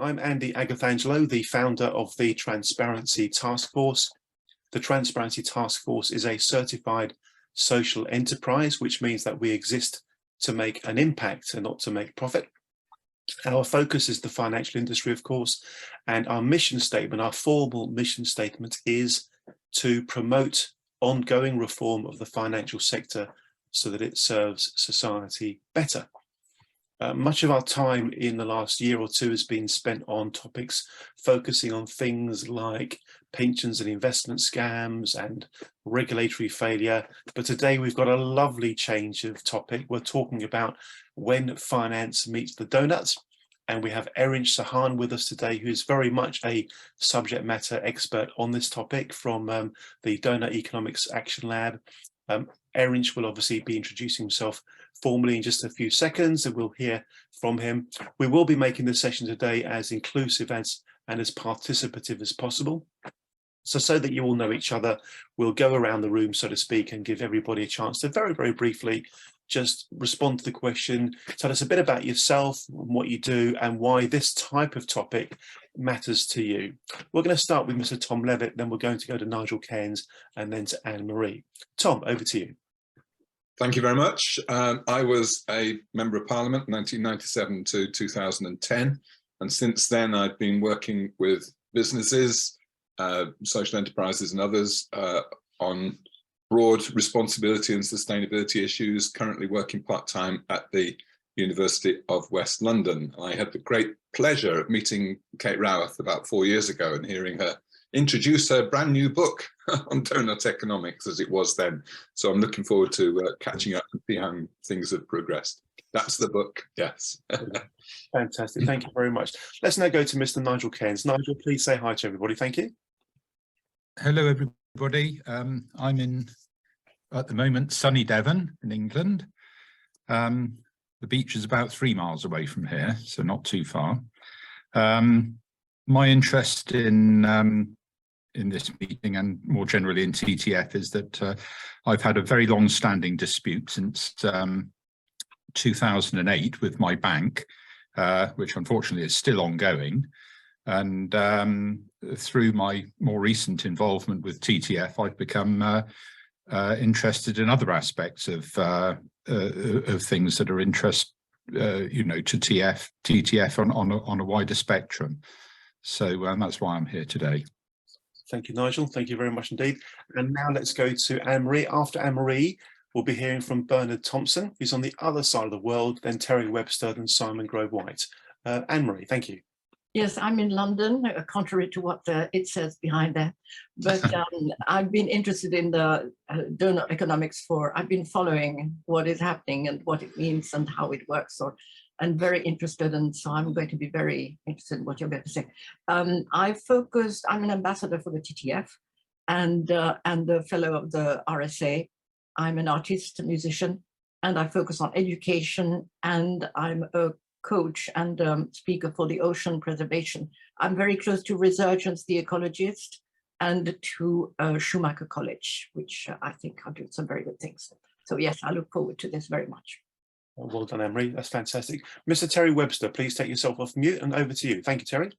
I'm Andy Agathangelo, the founder of the Transparency Task Force. The Transparency Task Force is a certified social enterprise, which means that we exist to make an impact and not to make profit. Our focus is the financial industry, of course, and our mission statement, our formal mission statement, is to promote ongoing reform of the financial sector so that it serves society better. Much of our time in the last year or two has been spent on topics focusing on things like pensions and investment scams and regulatory failure. But today we've got a lovely change of topic. We're talking about when finance meets the donuts. And we have Erin Sahan with us today, who is very much a subject matter expert on this topic from the Doughnut Economics Action Lab. Erin will obviously be introducing himself formally in just a few seconds, and we'll hear from him. We will be making this session today as inclusive and as participative as possible. So that you all know each other, we'll go around the room, so to speak, and give everybody a chance to very, very briefly just respond to the question, tell us a bit about yourself, what you do, and why this type of topic matters to you. We're going to start with Mr. Tom Levitt, then we're going to go to Nigel Cairns, and then to Anne-Marie. Tom, over to you. Thank you very much. I was a Member of Parliament 1997 to 2010, and since then I've been working with businesses, social enterprises and others on broad responsibility and sustainability issues, currently working part-time at the University of West London. I had the great pleasure of meeting Kate Raworth about 4 years ago and hearing her introduce her brand new book on doughnut economics, as it was then. So I'm looking forward to catching up and see how things have progressed. That's the book, yes. Fantastic, thank you very much. Let's now go to Mr. Nigel Cairns. Nigel, please say hi to everybody. Thank you. Hello, everybody. I'm in, at the moment, sunny Devon in England. The beach is about 3 miles away from here, so not too far. My interest in this meeting and more generally in TTF is that I've had a very long-standing dispute since 2008 with my bank, which unfortunately is still ongoing. And through my more recent involvement with TTF, I've become interested in other aspects of things that are interest, to TTF on a wider spectrum. So that's why I'm here today. Thank you, Nigel. Thank you very much indeed. And now let's go to Anne-Marie. After Anne-Marie, we'll be hearing from Bernard Thompson, who's on the other side of the world, then Terry Webster, then Simon Grove-White. Anne-Marie, thank you. Yes, I'm in London, contrary to what it says behind there. But I've been interested in the doughnut economics I've been following what is happening and what it means and how it works. And very interested, and so I'm going to be very interested in what you're going to say. I'm an ambassador for the TTF and the fellow of the RSA. I'm an artist, a musician, and I focus on education, and I'm a coach and speaker for the ocean preservation. I'm very close to Resurgence, the ecologist, and to Schumacher College, which I think are doing some very good things. So yes, I look forward to this very much. Well done, Anne-Marie. That's fantastic. Mr. Terry Webster, please take yourself off mute and over to you. Thank you, Terry.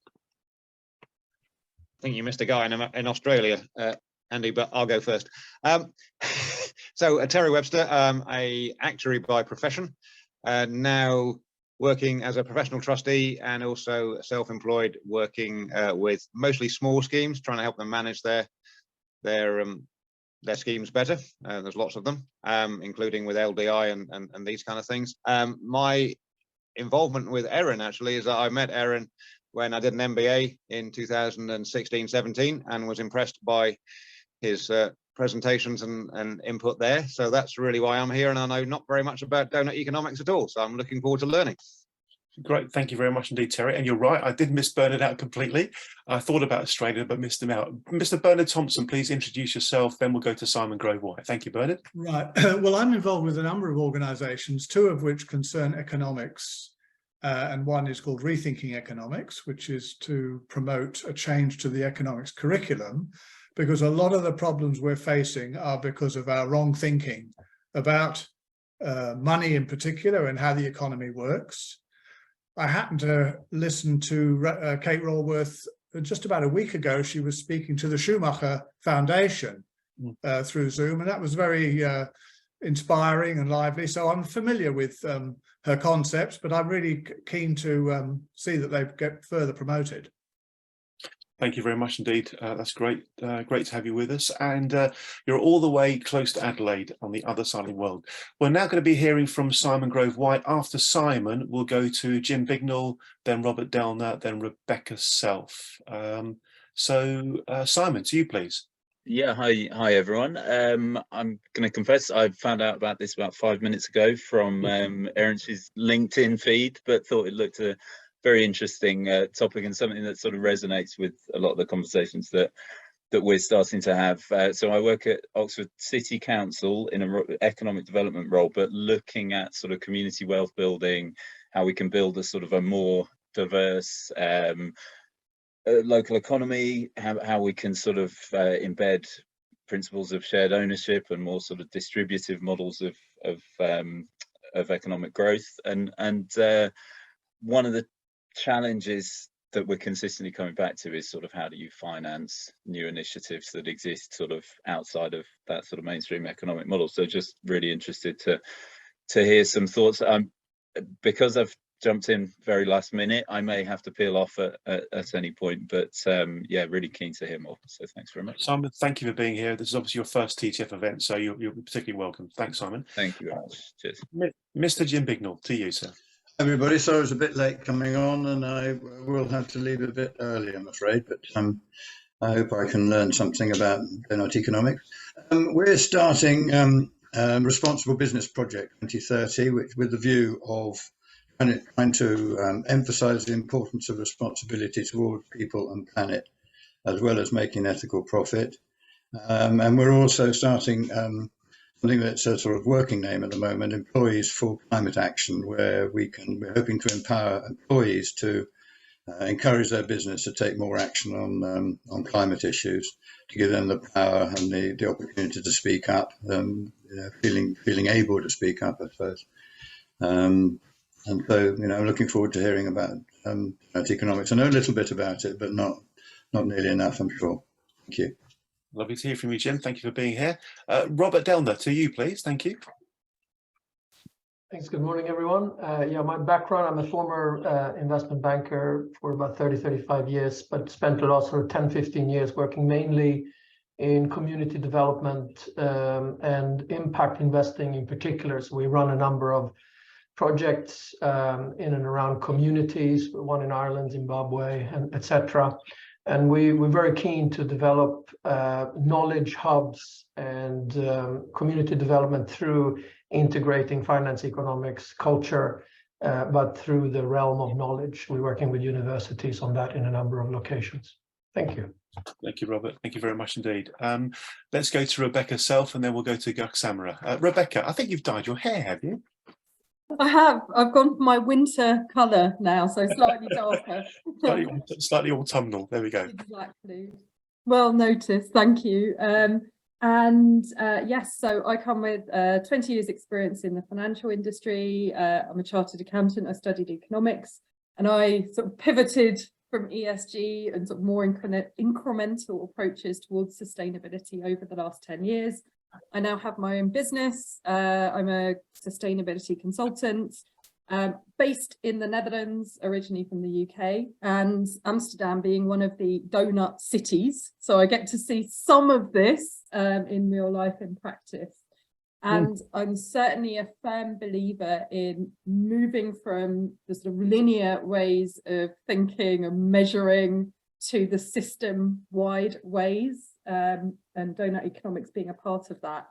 I think you missed a guy in Australia, Andy, but I'll go first. So Terry Webster, a actuary by profession, now working as a professional trustee and also self-employed, working with mostly small schemes, trying to help them manage their schemes better. There's lots of them, including with LDI and these kind of things. My involvement with Erin actually is that I met Erin when I did an MBA in 2016-17 and was impressed by his presentations and input there. So that's really why I'm here, and I know not very much about doughnut economics at all, so I'm looking forward to learning. Great, thank you very much indeed, Terry. And you're right, I did miss Bernard out completely. I thought about Australia, but missed him out. Mr. Bernard Thompson, please introduce yourself, then we'll go to Simon Grove-White. Thank you, Bernard. Right, well, I'm involved with a number of organisations, 2 of which concern economics, and one is called Rethinking Economics, which is to promote a change to the economics curriculum, because a lot of the problems we're facing are because of our wrong thinking about money in particular and how the economy works. I happened to listen to Kate Raworth just about a week ago. She was speaking to the Schumacher Foundation through Zoom, and that was very inspiring and lively. So I'm familiar with her concepts, but I'm really keen to see that they get further promoted. Thank you very much indeed. That's great. Great to have you with us. And you're all the way close to Adelaide on the other side of the world. We're now going to be hearing from Simon Grove-White. After Simon, we'll go to Jim Bignell, then Robert Doughnut, then Rebecca Self. Simon, to you, please. Yeah, hi everyone. I'm going to confess I found out about this about 5 minutes ago from Erin's LinkedIn feed, but thought it looked a very interesting topic and something that sort of resonates with a lot of the conversations that we're starting to have. So I work at Oxford City Council in an economic development role, but looking at sort of community wealth building, how we can build a sort of a more diverse local economy, how we can sort of embed principles of shared ownership and more sort of distributive models of economic growth. And one of the challenges that we're consistently coming back to is sort of how do you finance new initiatives that exist sort of outside of that sort of mainstream economic model. So just really interested to hear some thoughts. Because I've jumped in very last minute, I may have to peel off at any point, but yeah, really keen to hear more. So thanks very much. Simon, thank you for being here. This is obviously your first TTF event, so you're particularly welcome. Thanks, Simon. Thank you very much. Cheers. Mr. Jim Bignell, to you, sir. Everybody, sorry I was a bit late coming on, and I will have to leave a bit early, I'm afraid, but I hope I can learn something about doughnut economics. We're starting Responsible Business Project 2030, which with the view of trying to emphasize the importance of responsibility towards people and planet, as well as making ethical profit. And we're also starting something that's a sort of working name at the moment, Employees for Climate Action, where we're hoping to empower employees to encourage their business to take more action on climate issues, to give them the power and the opportunity to speak up, feeling able to speak up, I suppose. And so, I'm looking forward to hearing about economics. I know a little bit about it, but not nearly enough, I'm sure. Thank you. Lovely to hear from you, Jim. Thank you for being here. Robert Doughnut, to you, please. Thank you. Thanks. Good morning, everyone. Yeah, my background, I'm a former investment banker for about 35 years, but spent the last sort of 10, 15 years working mainly in community development and impact investing in particular. So we run a number of projects in and around communities, one in Ireland, Zimbabwe, and etc. And we're very keen to develop knowledge hubs and community development through integrating finance, economics, culture, but through the realm of knowledge. We're working with universities on that in a number of locations. Thank you. Thank you, Robert. Thank you very much indeed. Let's go to Rebecca Self, and then we'll go to Gurk Samara. Rebecca, I think you've dyed your hair, have you? I have. I've gone for my winter colour now, so slightly darker. slightly autumnal. There we go. Exactly. Well noticed. Thank you. Yes, so I come with 20 years experience in the financial industry. I'm a chartered accountant. I studied economics, and I sort of pivoted from ESG and sort of more incremental approaches towards sustainability over the last 10 years. I now have my own business. I'm a sustainability consultant based in the Netherlands, originally from the UK, and Amsterdam being one of the doughnut cities. So I get to see some of this in real life in practice. And I'm certainly a firm believer in moving from the sort of linear ways of thinking and measuring to the system-wide ways, and doughnut economics being a part of that.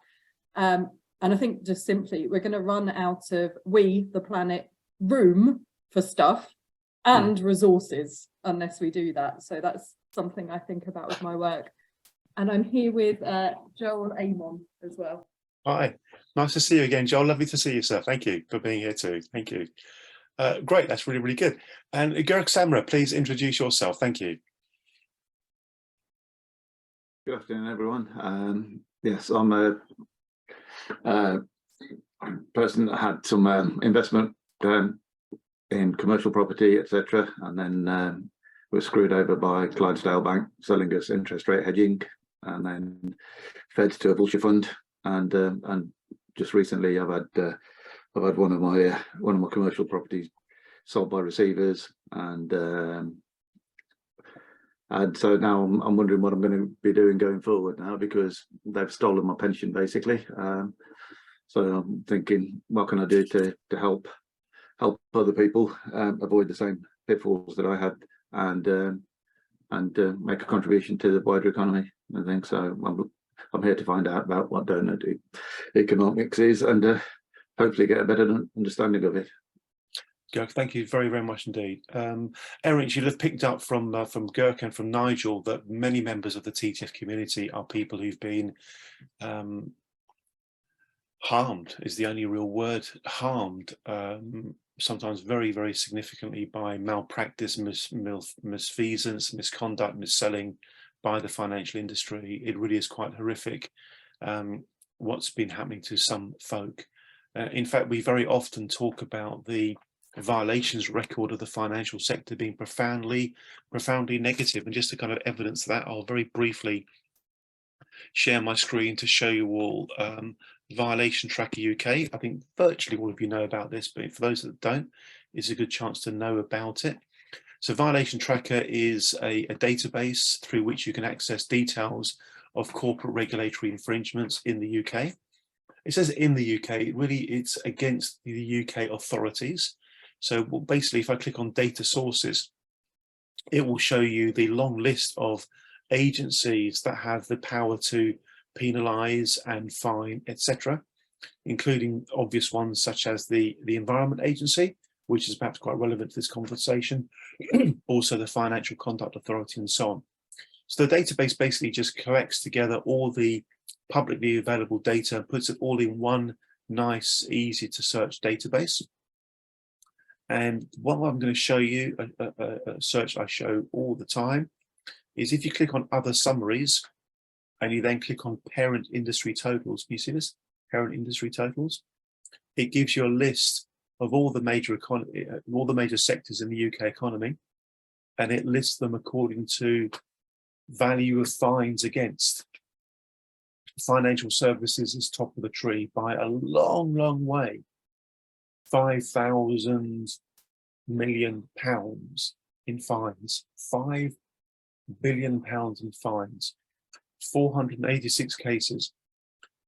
And I think just simply, we're going to run out of, the planet, room for stuff and resources unless we do that. So that's something I think about with my work. And I'm here with Joel Amon as well. Hi, nice to see you again, Joel. Lovely to see you, sir. Thank you for being here too. Thank you. Great, that's really, really good. And Gurk Samara, please introduce yourself. Thank you. Good afternoon, everyone. Yes, I'm a person that had some investment in commercial property, etc. And then we're screwed over by Clydesdale Bank selling us interest rate hedging, and then fed to a vulture fund. And just recently, I've had one of my commercial properties sold by receivers, and so now I'm wondering what I'm going to be doing going forward now, because they've stolen my pension basically. So I'm thinking, what can I do to help other people avoid the same pitfalls that I had, and make a contribution to the wider economy. I think so. I'm here to find out about what Doughnut economics is, and hopefully get a better understanding of it. Girk, thank you very, very much indeed. Erin, you'll have picked up from Girk and from Nigel that many members of the TTF community are people who've been harmed, is the only real word, harmed, sometimes very, very significantly by malpractice, misfeasance, misconduct, mis-selling by the financial industry. It really is quite horrific what's been happening to some folk. In fact, we very often talk about the violations record of the financial sector being profoundly negative. And just to kind of evidence that, I'll very briefly share my screen to show you all Violation Tracker UK. I think virtually all of you know about this, but for those that don't, it's a good chance to know about it. So Violation Tracker is a database through which you can access details of corporate regulatory infringements in the UK. It says in the UK, it's against the UK authorities. So basically, if I click on data sources, it will show you the long list of agencies that have the power to penalise and fine, etc., including obvious ones such as the Environment Agency, which is perhaps quite relevant to this conversation, also the Financial Conduct Authority, and so on. So the database basically just collects together all the publicly available data, puts it all in one nice, easy to search database. And what I'm going to show you, a search I show all the time, is if you click on other summaries and you then click on parent industry totals, can you see this? Parent industry totals. It gives you a list of all the major sectors in the UK economy, and it lists them according to value of fines against. Financial services is top of the tree by a long, long way. 5,000 million pounds in fines, £5 billion in fines, 486 cases,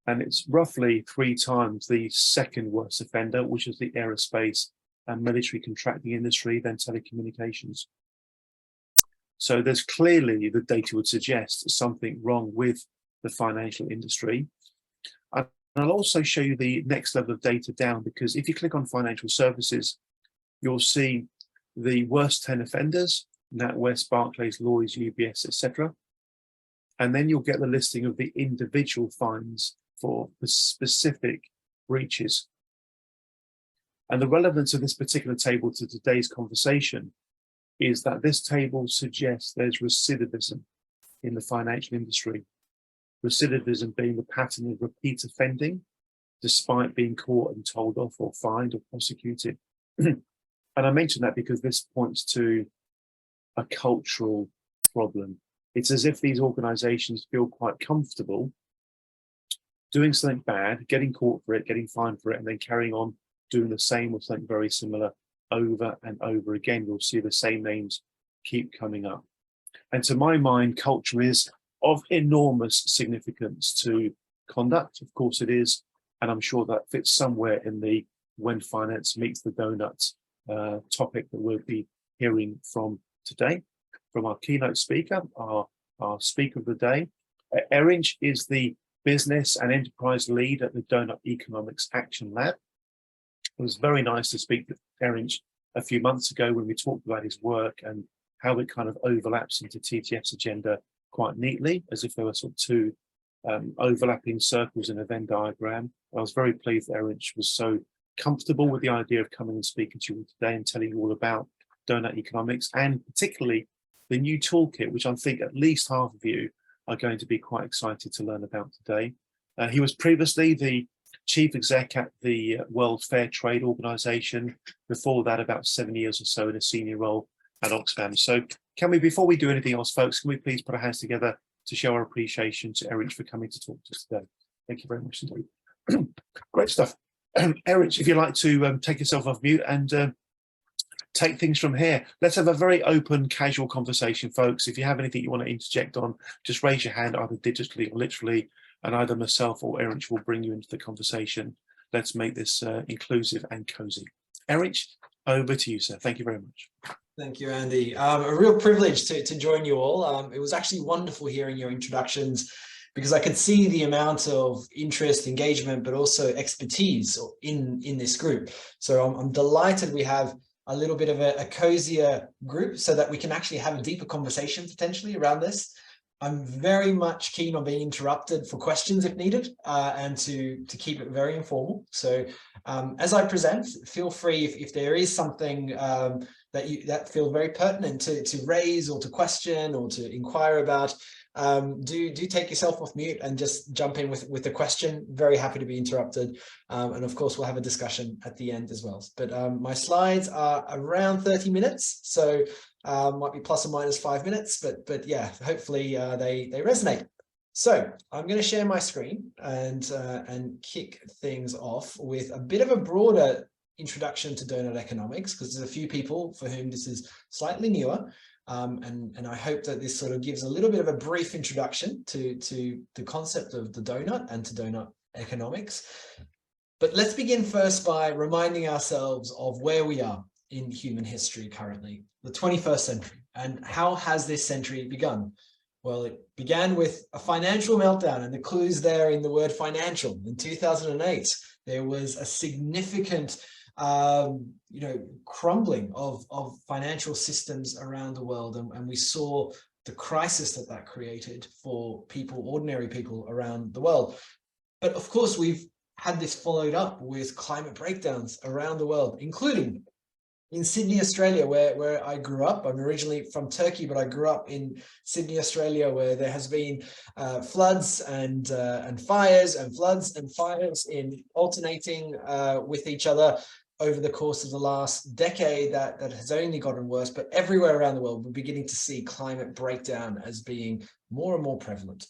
and it's roughly 3 times the second worst offender, which is the aerospace and military contracting industry, then telecommunications. So there's clearly, the data would suggest, something wrong with the financial industry. And I'll also show you the next level of data down, because if you click on financial services, you'll see the worst 10 offenders, NatWest, Barclays, Lloyds, UBS, etc. And then you'll get the listing of the individual fines for the specific breaches. And the relevance of this particular table to today's conversation is that this table suggests there's recidivism in the financial industry. Recidivism being the pattern of repeat offending, despite being caught and told off or fined or prosecuted. And I mention that because this points to a cultural problem. It's as if these organizations feel quite comfortable doing something bad, getting caught for it, getting fined for it, and then carrying on doing the same or something very similar over and over again. You'll see the same names keep coming up. And to my mind, culture is of enormous significance to conduct. Of course it is. And I'm sure that fits somewhere in the when finance meets the donuts topic that we'll be hearing from today. From our keynote speaker, our speaker of the day. Erin is the business and enterprise lead at the Doughnut Economics Action Lab. It was very nice to speak to Erin a few months ago when we talked about his work and how it kind of overlaps into TTF's agenda quite neatly, as if there were sort of 2 overlapping circles in a Venn diagram. I was very pleased that Erin was so comfortable with the idea of coming and speaking to you today and telling you all about Doughnut Economics, and particularly the new toolkit, which I think at least half of you are going to be quite excited to learn about today. He was previously the chief exec at the World Fair Trade Organization. Before that, about 7 years or so in a senior role at Oxfam. So can we, before we do anything else, folks, can we please put our hands together to show our appreciation to Erich for coming to talk to us today? Thank you very much indeed. Great stuff. Erich, if you'd like to take yourself off mute and take things from here. Let's have a very open, casual conversation, folks. If you have anything you want to interject on, just raise your hand either digitally or literally, and either myself or Erich will bring you into the conversation. Let's make this inclusive and cozy. Erich, over to you, sir. Thank you very much. Thank you, Andy. A real privilege to join you all. It was actually wonderful hearing your introductions, because I could see the amount of interest, engagement, but also expertise in this group. So I'm delighted we have a little bit of a cozier group so that we can actually have a deeper conversation potentially around this. I'm very much keen on being interrupted for questions if needed, and to keep it very informal. So as I present, feel free if there is something that feels very pertinent to raise or to question or to inquire about, do take yourself off mute and just jump in with a question. Very happy to be interrupted. And of course, we'll have a discussion at the end as well. But my slides are around 30 minutes. So might be plus or minus 5 minutes, but yeah, hopefully they resonate. So I'm going to share my screen and kick things off with a bit of a broader introduction to Doughnut economics, because there's a few people for whom this is slightly newer. And I hope that this sort of gives a little bit of a brief introduction to the concept of the Doughnut and to Doughnut economics. But let's begin first by reminding ourselves of where we are in human history currently, the 21st century. And how has this century begun? Well, it began with a financial meltdown, and the clues there in the word financial. In 2008, there was a significant crumbling of financial systems around the world, and we saw the crisis that created for people, ordinary people around the world. But of course, we've had this followed up with climate breakdowns around the world, including in Sydney, Australia, where I grew up. I'm originally from Turkey, but I grew up in Sydney, Australia, where there has been floods and fires, and floods and fires in alternating with each other over the course of the last decade. That has only gotten worse. But everywhere around the world, we're beginning to see climate breakdown as being more and more prevalent.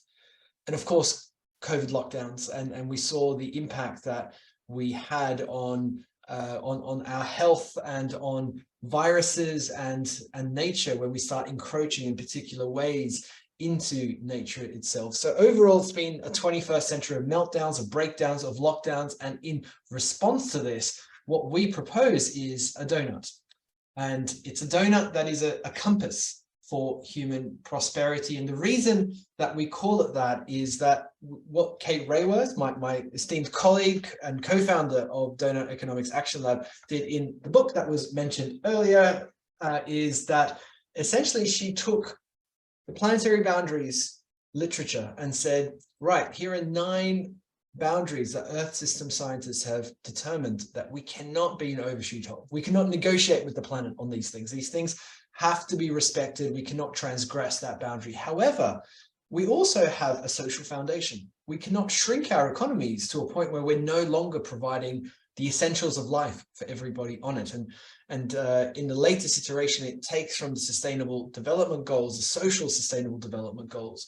And of course, COVID lockdowns, and we saw the impact that we had on our health and on viruses and nature when we start encroaching in particular ways into nature itself. So overall, it's been a 21st century of meltdowns, of breakdowns, of lockdowns. And in response to this, what we propose is a Doughnut. And it's a Doughnut that is a compass for human prosperity. And the reason that we call it that is that what Kate Rayworth, my esteemed colleague and co-founder of Doughnut Economics Action Lab, did in the book that was mentioned earlier, is that essentially she took the planetary boundaries literature and said, right, here are 9 boundaries that Earth system scientists have determined that we cannot be an overshoot of. We cannot negotiate with the planet on these things. These things have to be respected. We cannot transgress that boundary. However, we also have a social foundation. We cannot shrink our economies to a point where we're no longer providing the essentials of life for everybody on it. And in the latest iteration, it takes from the Sustainable Development Goals, the Social Sustainable Development Goals,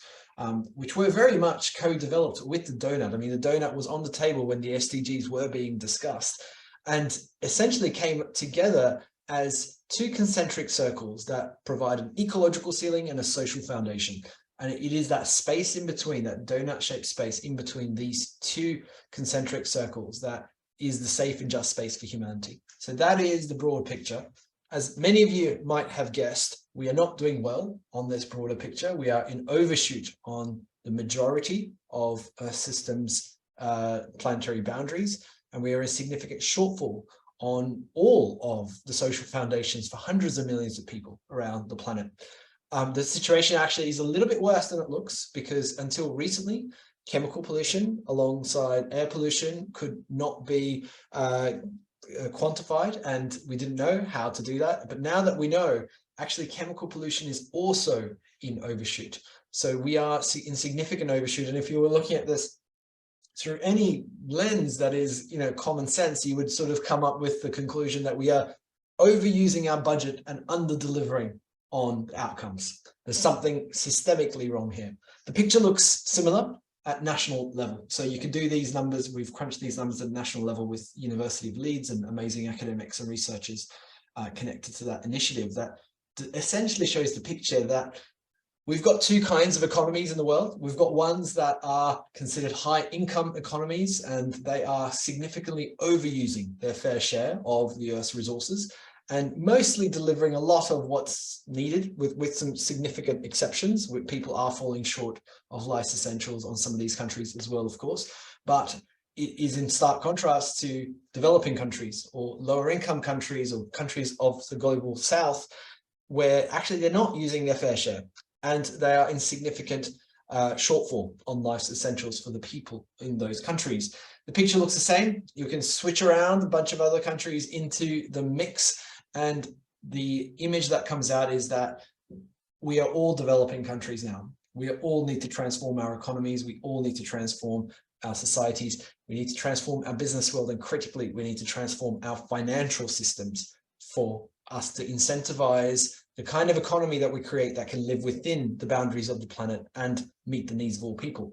which were very much co-developed with the Doughnut. I mean, the Doughnut was on the table when the SDGs were being discussed, and essentially came together as 2 concentric circles that provide an ecological ceiling and a social foundation. And it is that space in between, that donut-shaped space in between these 2 concentric circles, that is the safe and just space for humanity. So that is the broad picture. As many of you might have guessed, we are not doing well on this broader picture. We are in overshoot on the majority of Earth system's planetary boundaries, and we are in significant shortfall on all of the social foundations for hundreds of millions of people around the planet. The situation actually is a little bit worse than it looks, because until recently, chemical pollution alongside air pollution could not be quantified, and we didn't know how to do that. But now that we know, actually chemical pollution is also in overshoot. So we are in significant overshoot. And if you were looking at this through any lens that is, common sense, you would sort of come up with the conclusion that we are overusing our budget and under-delivering on outcomes. There's something systemically wrong here. The picture looks similar at national level. So you can do these numbers. We've crunched these numbers at national level with University of Leeds and amazing academics and researchers connected to that initiative that essentially shows the picture that we've got two kinds of economies in the world. We've got ones that are considered high income economies, and they are significantly overusing their fair share of the Earth's resources and mostly delivering a lot of what's needed, with some significant exceptions, where people are falling short of life's essentials on some of these countries as well, of course. But it is in stark contrast to developing countries or lower income countries or countries of the global south, where actually they're not using their fair share and they are in significant shortfall on life's essentials for the people in those countries. The picture looks the same. You can switch around a bunch of other countries into the mix, and the image that comes out is that we are all developing countries now. We all need to transform our economies. We all need to transform our societies. We need to transform our business world, and critically, we need to transform our financial systems for us to incentivize the kind of economy that we create that can live within the boundaries of the planet and meet the needs of all people.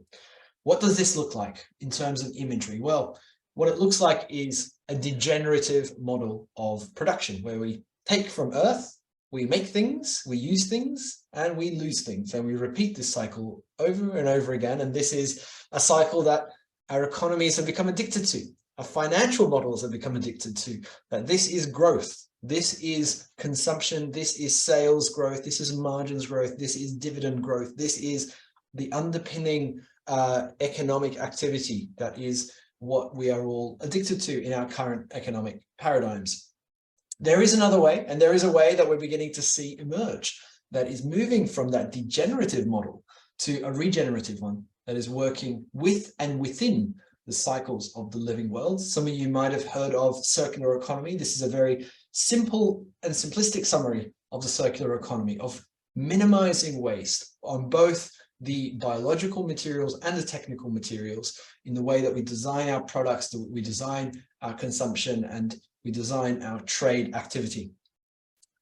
What does this look like in terms of imagery? Well, what it looks like is a degenerative model of production where we take from Earth, we make things, we use things, and we lose things. And we repeat this cycle over and over again. And this is a cycle that our economies have become addicted to, our financial models have become addicted to, that this is growth. This is consumption, this is sales growth, this is margins growth, this is dividend growth, this is the underpinning economic activity that is what we are all addicted to in our current economic paradigms. There is another way, and there is a way that we're beginning to see emerge that is moving from that degenerative model to a regenerative one that is working with and within the cycles of the living world. Some of you might have heard of circular economy. This is a very simple and simplistic summary of the circular economy, of minimizing waste on both the biological materials and the technical materials in the way that we design our products, that we design our consumption, and we design our trade activity.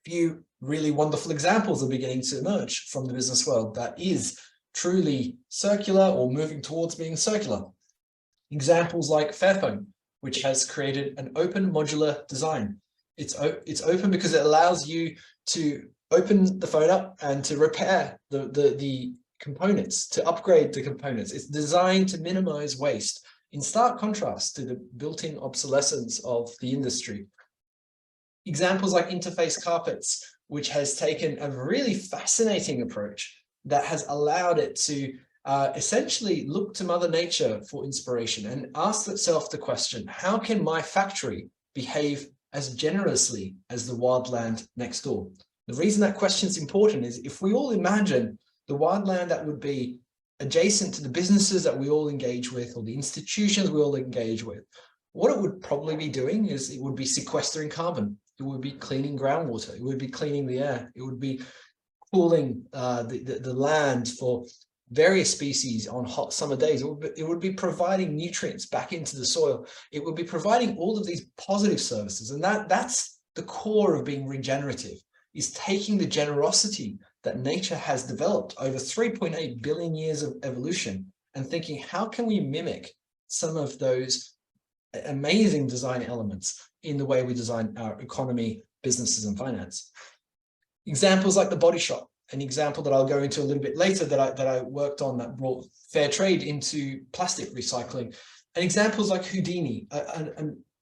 A few really wonderful examples are beginning to emerge from the business world that is truly circular or moving towards being circular. Examples like Fairphone, which has created an open modular design. It's open because it allows you to open the phone up and to repair the components, to upgrade the components. It's designed to minimize waste, in stark contrast to the built-in obsolescence of the industry. Examples like Interface Carpets, which has taken a really fascinating approach that has allowed it to essentially look to Mother Nature for inspiration and ask itself the question, how can my factory behave as generously as the wildland next door? The reason that question is important is if we all imagine the wildland that would be adjacent to the businesses that we all engage with or the institutions we all engage with, what it would probably be doing is it would be sequestering carbon. It would be cleaning groundwater. It would be cleaning the air. It would be cooling the land for various species on hot summer days. It would be providing nutrients back into the soil. It would be providing all of these positive services. And that's the core of being regenerative, is taking the generosity that nature has developed over 3.8 billion years of evolution and thinking, how can we mimic some of those amazing design elements in the way we design our economy, businesses, and finance? Examples like the Body Shop, an example that I'll go into a little bit later that I worked on that brought fair trade into plastic recycling. And examples like Houdini,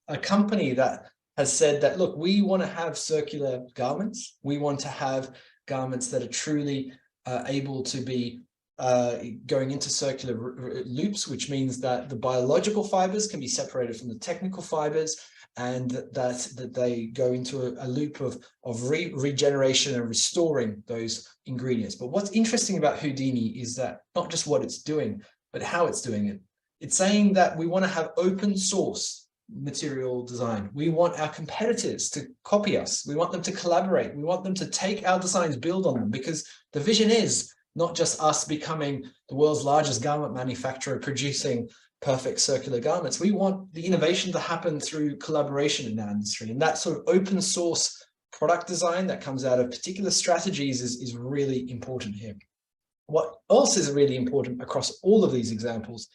a company that has said that, look, we want to have circular garments. We want to have garments that are truly able to be going into circular loops, which means that the biological fibers can be separated from the technical fibers, and that they go into a loop of regeneration and restoring those ingredients. But what's interesting about Houdini is that not just what it's doing, but how it's doing it. It's saying that we want to have open source material design. We want our competitors to copy us. We want them to collaborate. We want them to take our designs, build on them, because the vision is not just us becoming the world's largest garment manufacturer producing perfect circular garments. We want the innovation to happen through collaboration in our industry, and that sort of open source product design that comes out of particular strategies is really important here. What else is really important across all of these examples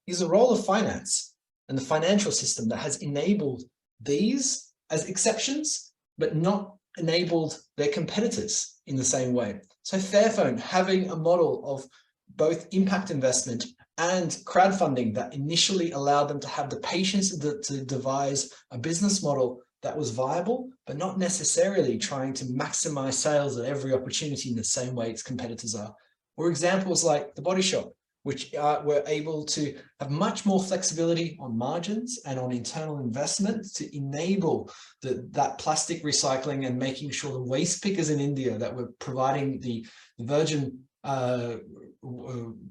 is the role of finance and the financial system that has enabled these as exceptions, but not enabled their competitors in the same way. So Fairphone having a model of both impact investment and crowdfunding that initially allowed them to have the patience to devise a business model that was viable, but not necessarily trying to maximize sales at every opportunity in the same way its competitors are. Or examples like The Body Shop, which were able to have much more flexibility on margins and on internal investment to enable that plastic recycling and making sure the waste pickers in India that were providing the virgin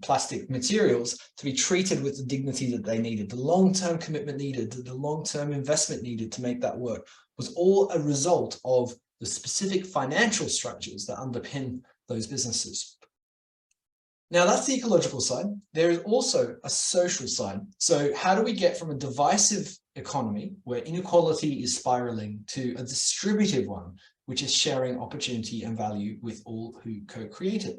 plastic materials to be treated with the dignity that they needed, the long-term commitment needed, the long-term investment needed to make that work, was all a result of the specific financial structures that underpin those businesses. Now that's the ecological side. There is also a social side. So how do we get from a divisive economy where inequality is spiraling to a distributive one, which is sharing opportunity and value with all who co-create it?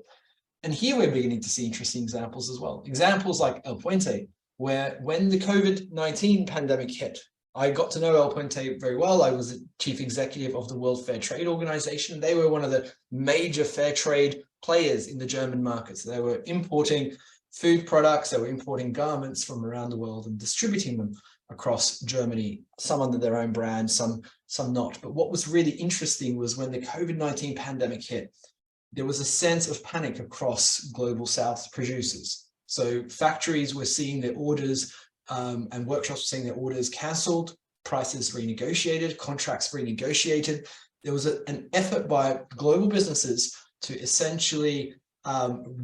And here we're beginning to see interesting examples as well. Examples like El Puente, where when the COVID-19 pandemic hit, I got to know El Puente very well. I was the chief executive of the World Fair Trade Organization. They were one of the major fair trade players in the German markets. They were importing food products, they were importing garments from around the world and distributing them across Germany, some under their own brand, some not. But what was really interesting was when the COVID-19 pandemic hit, there was a sense of panic across global South producers. So factories were seeing their orders and workshops were seeing their orders cancelled, prices renegotiated, contracts renegotiated. There was an effort by global businesses to essentially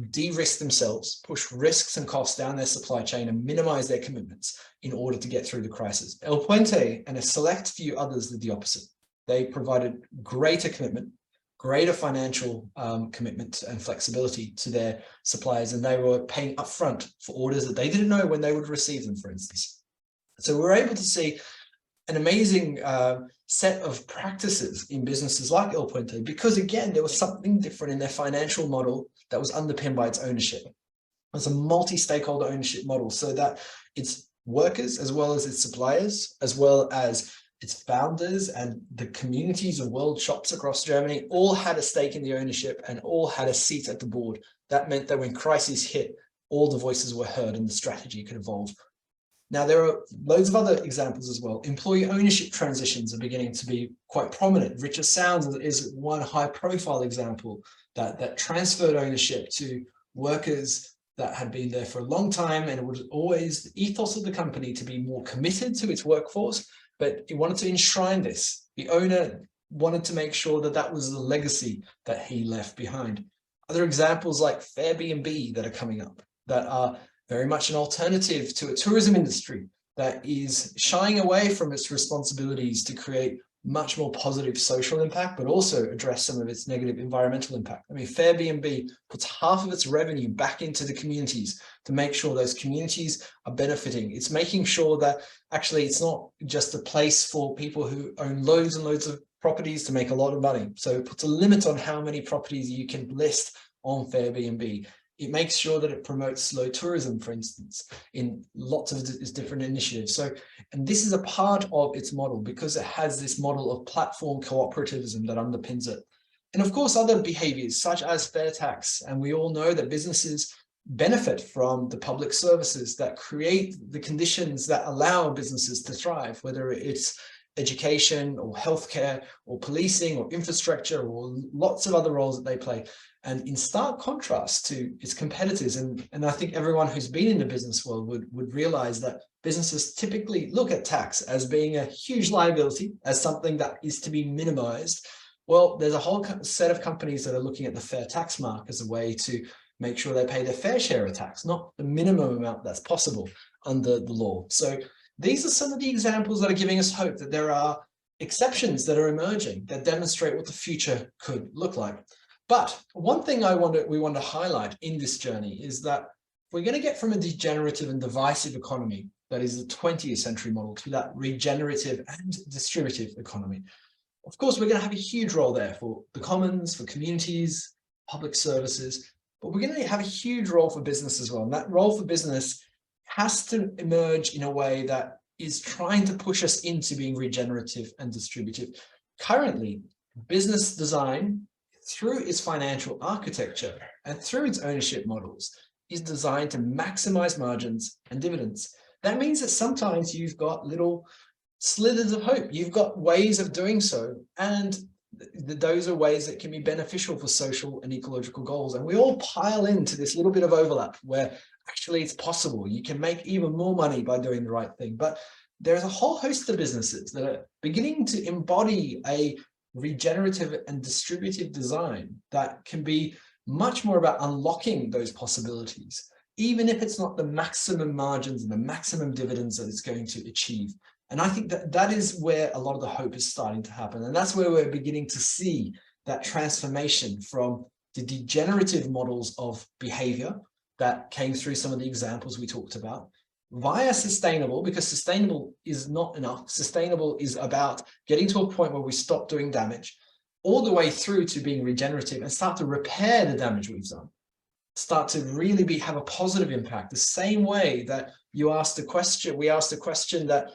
de-risk themselves, push risks and costs down their supply chain and minimize their commitments in order to get through the crisis. El Puente and a select few others did the opposite. They provided greater commitment, greater financial commitment and flexibility to their suppliers, and they were paying upfront for orders that they didn't know when they would receive them, for instance. So we're able to see an amazing set of practices in businesses like El Puente, because again, there was something different in their financial model that was underpinned by its ownership. It's a multi-stakeholder ownership model, so that its workers, as well as its suppliers, as well as its founders and the communities of world shops across Germany all had a stake in the ownership and all had a seat at the board. That meant that when crises hit, all the voices were heard and the strategy could evolve. Now, there are loads of other examples as well. Employee ownership transitions are beginning to be quite prominent. Richard Sounds is one high-profile example that transferred ownership to workers that had been there for a long time, and it was always the ethos of the company to be more committed to its workforce, but it wanted to enshrine this. The owner wanted to make sure that that was the legacy that he left behind. Other examples like Airbnb that are coming up, that are very much an alternative to a tourism industry that is shying away from its responsibilities to create much more positive social impact, but also address some of its negative environmental impact. I mean, Airbnb puts half of its revenue back into the communities to make sure those communities are benefiting. It's making sure that actually it's not just a place for people who own loads and loads of properties to make a lot of money. So it puts a limit on how many properties you can list on Airbnb. It makes sure that it promotes slow tourism, for instance, in lots of its different initiatives. So, and this is a part of its model because it has this model of platform cooperativism that underpins it. And of course, other behaviors such as fair tax. And we all know that businesses benefit from the public services that create the conditions that allow businesses to thrive, whether it's education or healthcare or policing or infrastructure or lots of other roles that they play. And in stark contrast to its competitors, and I think everyone who's been in the business world would realize that businesses typically look at tax as being a huge liability, as something that is to be minimized. Well, there's a whole set of companies that are looking at the fair tax mark as a way to make sure they pay their fair share of tax, not the minimum amount that's possible under the law. So these are some of the examples that are giving us hope that there are exceptions that are emerging that demonstrate what the future could look like. But one thing we want to highlight in this journey is that we're going to get from a degenerative and divisive economy that is the 20th century model to that regenerative and distributive economy, of course, we're going to have a huge role there for the commons, for communities, public services, but we're going to have a huge role for business as well. And that role for business has to emerge in a way that is trying to push us into being regenerative and distributive. Currently, business design, through its financial architecture and through its ownership models, is designed to maximize margins and dividends. That means that sometimes you've got little slithers of hope. You've got ways of doing so, and those are ways that can be beneficial for social and ecological goals. And we all pile into this little bit of overlap where actually it's possible. You can make even more money by doing the right thing. But there's a whole host of businesses that are beginning to embody a regenerative and distributive design that can be much more about unlocking those possibilities, even if it's not the maximum margins and the maximum dividends that it's going to achieve. And I think that that is where a lot of the hope is starting to happen. And that's where we're beginning to see that transformation from the degenerative models of behavior that came through some of the examples we talked about, via sustainable, because sustainable is not enough. Sustainable is about getting to a point where we stop doing damage, all the way through to being regenerative and start to repair the damage we've done. Start to really have a positive impact. The same way that you asked the question, we asked the question that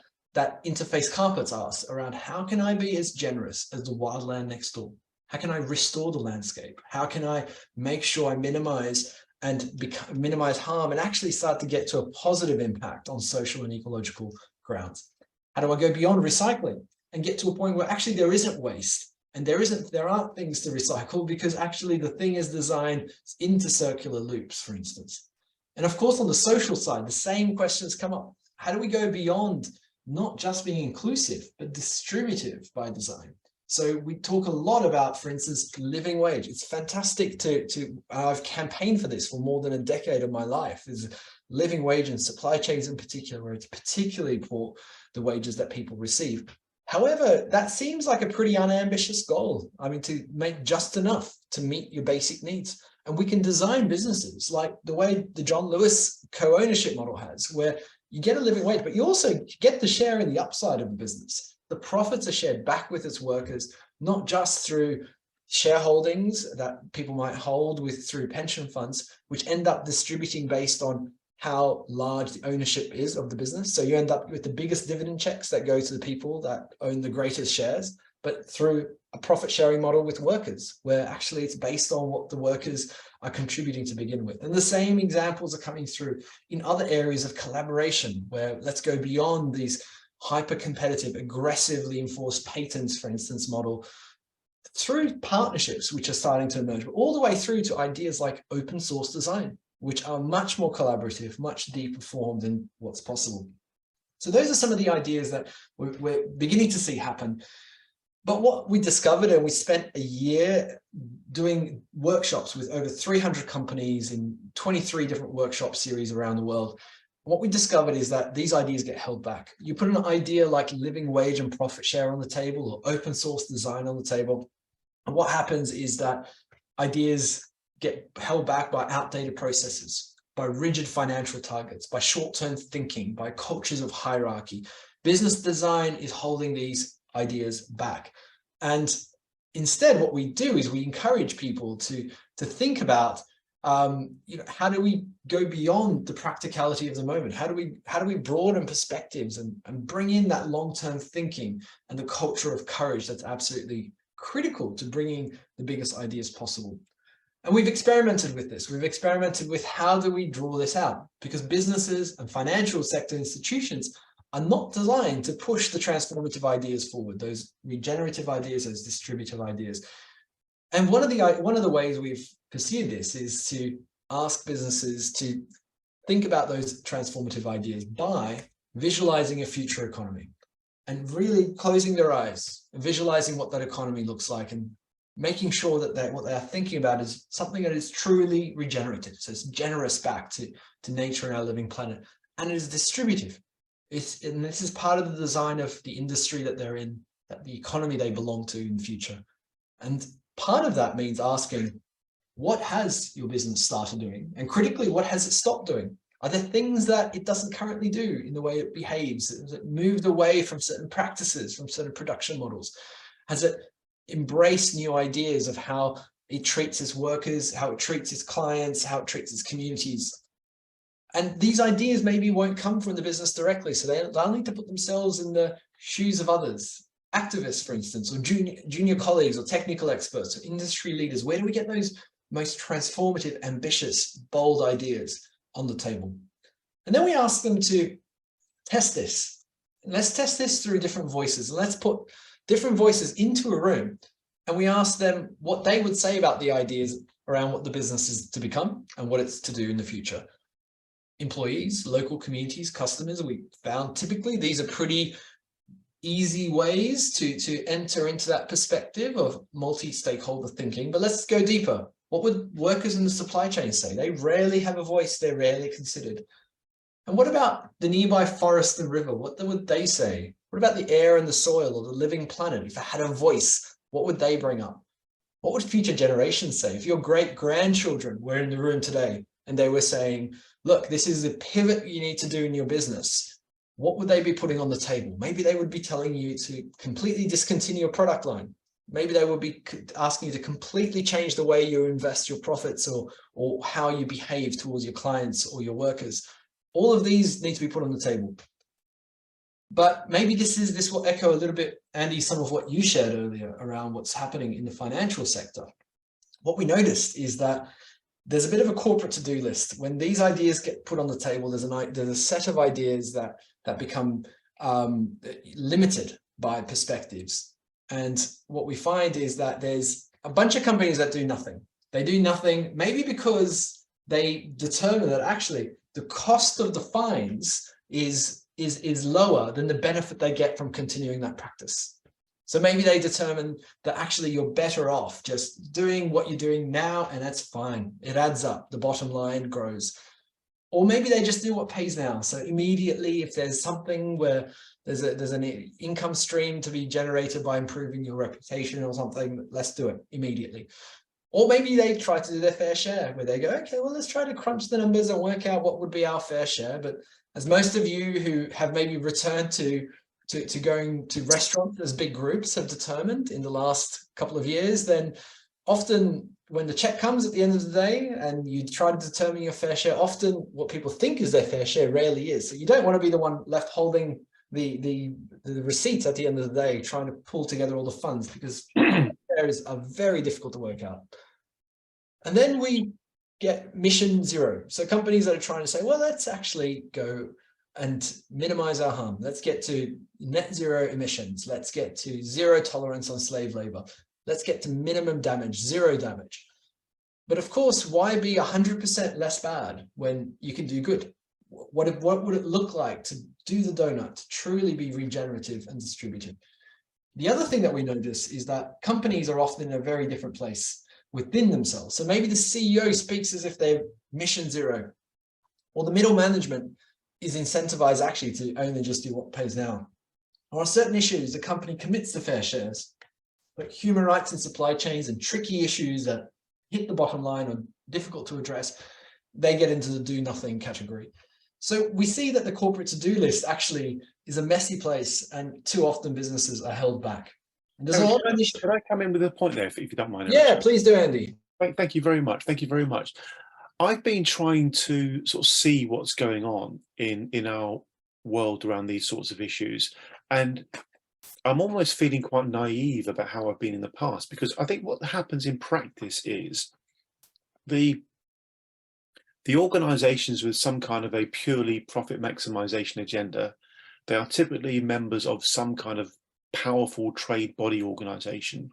Interface Carpets asked around, how can I be as generous as the wildland next door? How can I restore the landscape? How can I make sure I minimize harm and actually start to get to a positive impact on social and ecological grounds? How do I go beyond recycling and get to a point where actually there isn't waste and there aren't things to recycle, because actually the thing is designed into circular loops, for instance. And of course, on the social side, the same questions come up. How do we go beyond not just being inclusive, but distributive by design? So we talk a lot about, for instance, living wage. It's fantastic I've campaigned for this for more than a decade of my life, is living wage and supply chains in particular, where it's particularly poor, the wages that people receive. However, that seems like a pretty unambitious goal. I mean, to make just enough to meet your basic needs. And we can design businesses like the way the John Lewis co-ownership model has, where you get a living wage, but you also get the share in the upside of the business. The profits are shared back with its workers, not just through shareholdings that people might hold through pension funds, which end up distributing based on how large the ownership is of the business. So you end up with the biggest dividend checks that go to the people that own the greatest shares, but through a profit sharing model with workers, where actually it's based on what the workers are contributing to begin with. And the same examples are coming through in other areas of collaboration, where let's go beyond these hyper-competitive, aggressively enforced patents, for instance, model, through partnerships which are starting to emerge, but all the way through to ideas like open source design, which are much more collaborative, much deeper formed than what's possible. So those are some of the ideas that we're beginning to see happen. But what we discovered, and we spent a year doing workshops with over 300 companies in 23 different workshop series around the world. What we discovered is that these ideas get held back. You put an idea like living wage and profit share on the table, or open source design on the table, and what happens is that ideas get held back by outdated processes, by rigid financial targets, by short-term thinking, by cultures of hierarchy. Business design is holding these ideas back. And instead, what we do is we encourage people to think about, how do we go beyond the practicality of the moment? How do we broaden perspectives and bring in that long-term thinking and the culture of courage that's absolutely critical to bringing the biggest ideas possible? And we've experimented with this. We've experimented with how do we draw this out? Because businesses and financial sector institutions are not designed to push the transformative ideas forward, those regenerative ideas, those distributive ideas. And one of the ways we've pursued this is to ask businesses to think about those transformative ideas by visualizing a future economy and really closing their eyes and visualizing what that economy looks like, and making sure that what they're thinking about is something that is truly regenerative. So it's generous back to nature and our living planet, and it is distributive. And this is part of the design of the industry that they're in, that the economy they belong to in the future. And part of that means asking, what has your business started doing? And critically, what has it stopped doing? Are there things that it doesn't currently do in the way it behaves? Has it moved away from certain practices, from certain production models? Has it embraced new ideas of how it treats its workers, how it treats its clients, how it treats its communities? And these ideas maybe won't come from the business directly, so they'll need to put themselves in the shoes of others, activists, for instance, or junior colleagues, or technical experts, or industry leaders. Where do we get those most transformative, ambitious, bold ideas on the table? And then we ask them to test this. And let's test this through different voices. Let's put different voices into a room, and we ask them what they would say about the ideas around what the business is to become and what it's to do in the future. Employees, local communities, customers, we found typically these are pretty easy ways to enter into that perspective of multi-stakeholder thinking. But let's go deeper. What would workers in the supply chain say? They rarely have a voice, they're rarely considered. And what about the nearby forest and river? What would they say? What about the air and the soil, or the living planet? If it had a voice, what would they bring up? What would future generations say? If your great-grandchildren were in the room today and they were saying, look, this is the pivot you need to do in your business, what would they be putting on the table? Maybe they would be telling you to completely discontinue your product line. Maybe they would be asking you to completely change the way you invest your profits, or how you behave towards your clients or your workers. All of these need to be put on the table. But maybe this will echo a little bit, Andy, some of what you shared earlier around what's happening in the financial sector. What we noticed is that there's a bit of a corporate to-do list. When these ideas get put on the table, there's a set of ideas that become limited by perspectives. And what we find is that there's a bunch of companies that do nothing. They do nothing, maybe because they determine that actually the cost of the fines is lower than the benefit they get from continuing that practice. So maybe they determine that actually you're better off just doing what you're doing now, and that's fine. It adds up. The bottom line grows. Or maybe they just do what pays now. So immediately, if there's something where there's an income stream to be generated by improving your reputation or something, let's do it immediately. Or maybe they try to do their fair share, where they go, okay, well, let's try to crunch the numbers and work out what would be our fair share. But as most of you who have maybe returned to going to restaurants as big groups have determined in the last couple of years, then often when the check comes at the end of the day and you try to determine your fair share, often what people think is their fair share rarely is. So you don't want to be the one left holding the receipts at the end of the day, trying to pull together all the funds, because fares are very difficult to work out. And then we get mission zero. So companies that are trying to say, well, let's actually go and minimize our harm. Let's get to net zero emissions. Let's get to zero tolerance on slave labor. Let's get to minimum damage, zero damage. But of course, why be 100% less bad when you can do good? What would it look like to do the donut, to truly be regenerative and distributive? The other thing that we notice is that companies are often in a very different place within themselves. So maybe the CEO speaks as if they're mission zero, or the middle management is incentivized actually to only just do what pays now. Or on certain issues, the company commits to fair shares, but human rights and supply chains and tricky issues that hit the bottom line are difficult to address, they get into the do nothing category. So we see that the corporate to-do list actually is a messy place, and too often businesses are held back. And there's a lot of initiatives. Can I come in with a point there, if you don't mind? Yeah, please do, Andy. Thank you very much. Thank you very much. I've been trying to sort of see what's going on in our world around these sorts of issues, and I'm almost feeling quite naive about how I've been in the past, because I think what happens in practice is the organizations with some kind of a purely profit maximization agenda, they are typically members of some kind of powerful trade body organization.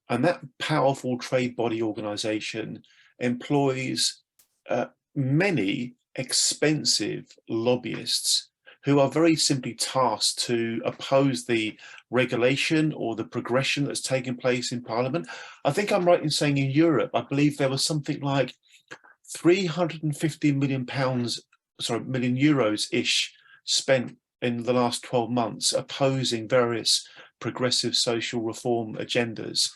And that powerful trade body organization employs many expensive lobbyists who are very simply tasked to oppose the regulation or the progression that's taking place in Parliament. I think I'm right in saying in Europe, I believe there was something like 350 million euros-ish spent in the last 12 months opposing various progressive social reform agendas.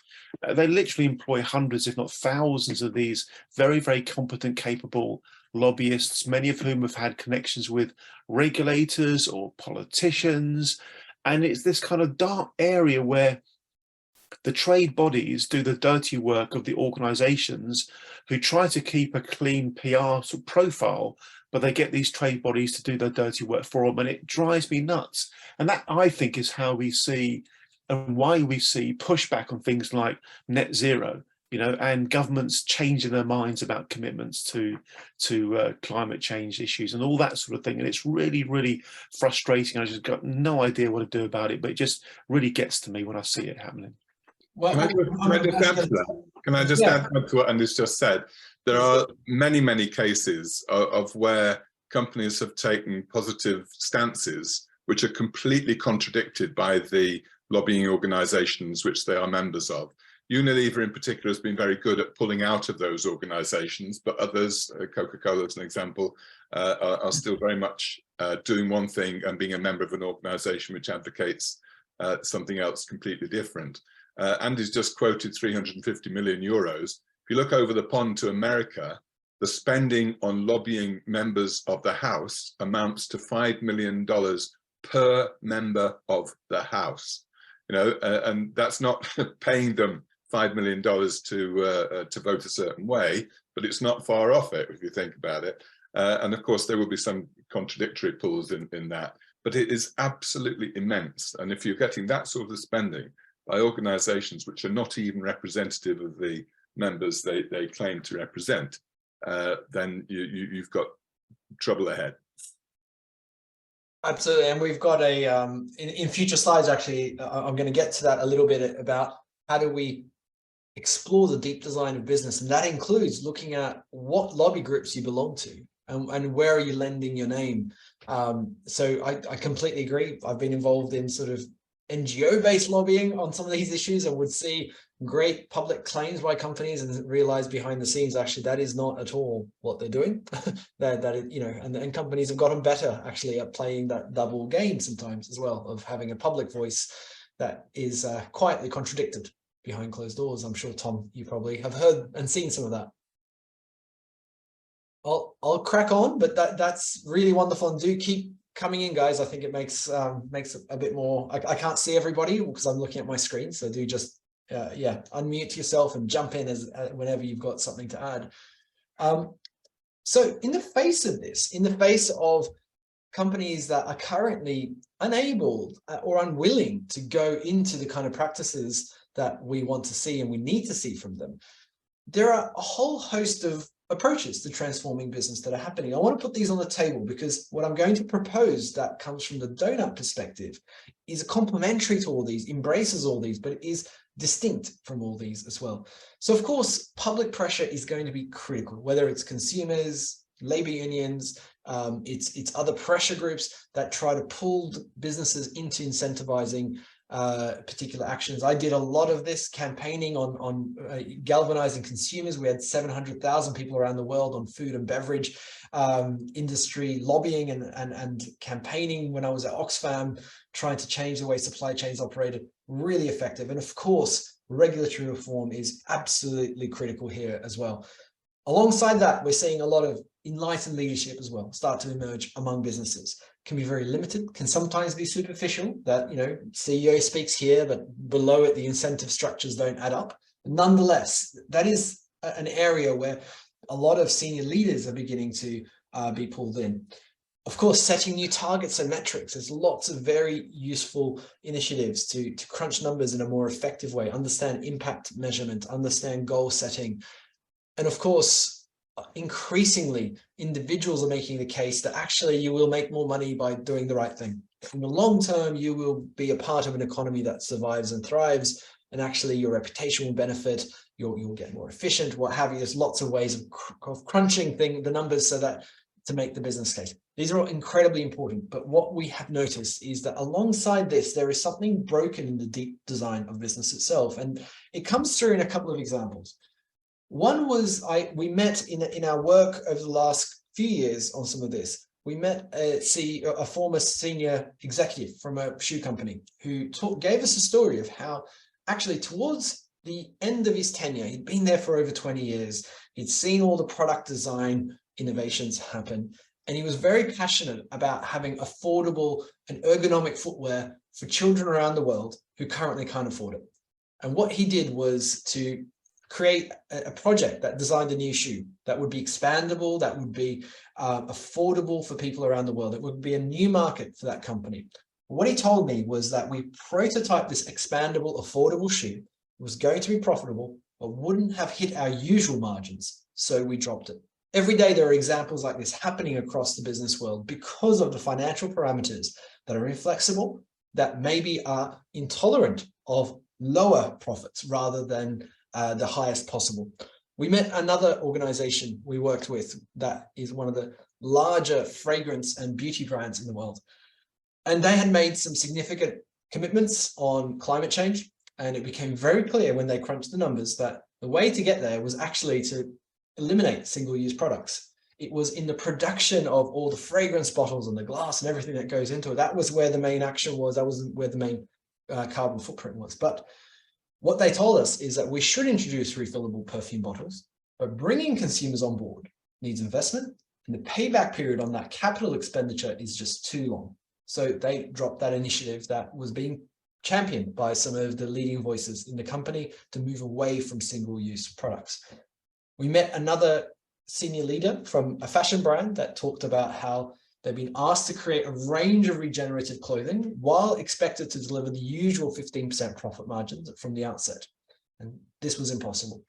They literally employ hundreds, if not thousands, of these very, very competent, capable lobbyists, many of whom have had connections with regulators or politicians. And it's this kind of dark area where the trade bodies do the dirty work of the organizations who try to keep a clean PR profile, but they get these trade bodies to do their dirty work for them. And it drives me nuts. And that, I think, is how we see and why we see pushback on things like net zero, you know, and governments changing their minds about commitments to climate change issues and all that sort of thing. And it's really, really frustrating. I just got no idea what to do about it, but it just really gets to me when I see it happening. Well, can I just add to that? Can I just add to what Andy's just said? There are many, many cases of where companies have taken positive stances which are completely contradicted by the lobbying organizations which they are members of. Unilever in particular has been very good at pulling out of those organizations, but others, Coca-Cola as an example, are still very much doing one thing and being a member of an organization which advocates something else completely different. Andy's just quoted 350 million euros. If you look over the pond to America, the spending on lobbying members of the House amounts to $5 million per member of the House. You know, and that's not paying them $5 million to vote a certain way, but it's not far off it if you think about it. And of course, there will be some contradictory pulls in that, but it is absolutely immense. And if you're getting that sort of spending by organizations which are not even representative of the members they claim to represent, then you've got trouble ahead. Absolutely, and we've got a in future slides. Actually, I'm going to get to that a little bit about how do we explore the deep design of business, and that includes looking at what lobby groups you belong to and where are you lending your name. So I completely agree. I've been involved in sort of NGO-based lobbying on some of these issues and would see great public claims by companies and realize behind the scenes actually that is not at all what they're doing. that you know, and companies have gotten better actually at playing that double game sometimes as well, of having a public voice that is quietly contradicted behind closed doors. I'm sure, Tom, you probably have heard and seen some of that. I'll crack on, but that's really wonderful, and do keep coming in, guys. I think it makes it a bit more. I can't see everybody because I'm looking at my screen, so do just unmute yourself and jump in as whenever you've got something to add. So in the face of this, in the face of companies that are currently unable or unwilling to go into the kind of practices that we want to see and we need to see from them, there are a whole host of approaches to transforming business that are happening. I want to put these on the table because what I'm going to propose that comes from the Doughnut perspective is complementary to all these, embraces all these, but it is distinct from all these as well. So of course, public pressure is going to be critical, whether it's consumers, labor unions, it's other pressure groups that try to pull businesses into incentivizing particular actions. I did a lot of this campaigning on galvanizing consumers. We had 700,000 people around the world on food and beverage industry lobbying and campaigning when I was at Oxfam, trying to change the way supply chains operated. Really effective. And of course, regulatory reform is absolutely critical here as well. Alongside that, we're seeing a lot of enlightened leadership as well start to emerge among businesses. Can be very limited, can sometimes be superficial, that, you know, CEO speaks here, but below it, the incentive structures don't add up. Nonetheless, that is an area where a lot of senior leaders are beginning to be pulled in. Of course, setting new targets and metrics. There's lots of very useful initiatives to crunch numbers in a more effective way, understand impact measurement, understand goal setting. And of course, increasingly, individuals are making the case that actually you will make more money by doing the right thing. In the long term, you will be a part of an economy that survives and thrives, and actually your reputation will benefit, you'll get more efficient, what have you. There's lots of ways of crunching the numbers so that to make the business case. These are all incredibly important, but what we have noticed is that alongside this, there is something broken in the deep design of business itself, and it comes through in a couple of examples. One was we met in our work over the last few years on some of this. We met a former senior executive from a shoe company who gave us a story of how actually towards the end of his tenure. He'd been there for over 20 years. He'd seen all the product design innovations happen. And he was very passionate about having affordable and ergonomic footwear for children around the world who currently can't afford it. And what he did was to create a project that designed a new shoe that would be expandable, that would be affordable for people around the world. It would be a new market for that company. What he told me was that we prototyped this expandable, affordable shoe. It was going to be profitable, but wouldn't have hit our usual margins. So we dropped it. Every day there are examples like this happening across the business world because of the financial parameters that are inflexible, that maybe are intolerant of lower profits rather than the highest possible. We met another organization we worked with that is one of the larger fragrance and beauty brands in the world. And they had made some significant commitments on climate change. And it became very clear when they crunched the numbers that the way to get there was actually to eliminate single-use products. It was in the production of all the fragrance bottles and the glass and everything that goes into it. That was where the main action was. That was where the main carbon footprint was. But what they told us is that we should introduce refillable perfume bottles, but bringing consumers on board needs investment, and the payback period on that capital expenditure is just too long. So they dropped that initiative that was being championed by some of the leading voices in the company to move away from single-use products. We met another senior leader from a fashion brand that talked about how they've been asked to create a range of regenerative clothing while expected to deliver the usual 15% profit margins from the outset. And this was impossible.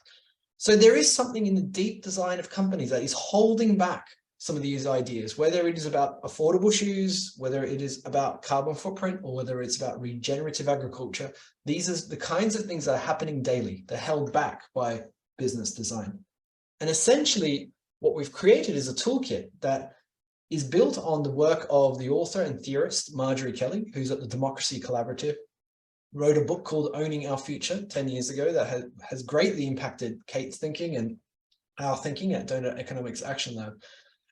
So there is something in the deep design of companies that is holding back some of these ideas, whether it is about affordable shoes, whether it is about carbon footprint, or whether it's about regenerative agriculture. These are the kinds of things that are happening daily. They're held back by business design. And essentially, what we've created is a toolkit that is built on the work of the author and theorist, Marjorie Kelly, who's at the Democracy Collaborative, wrote a book called Owning Our Future 10 years ago that has greatly impacted Kate's thinking and our thinking at Doughnut Economics Action Lab.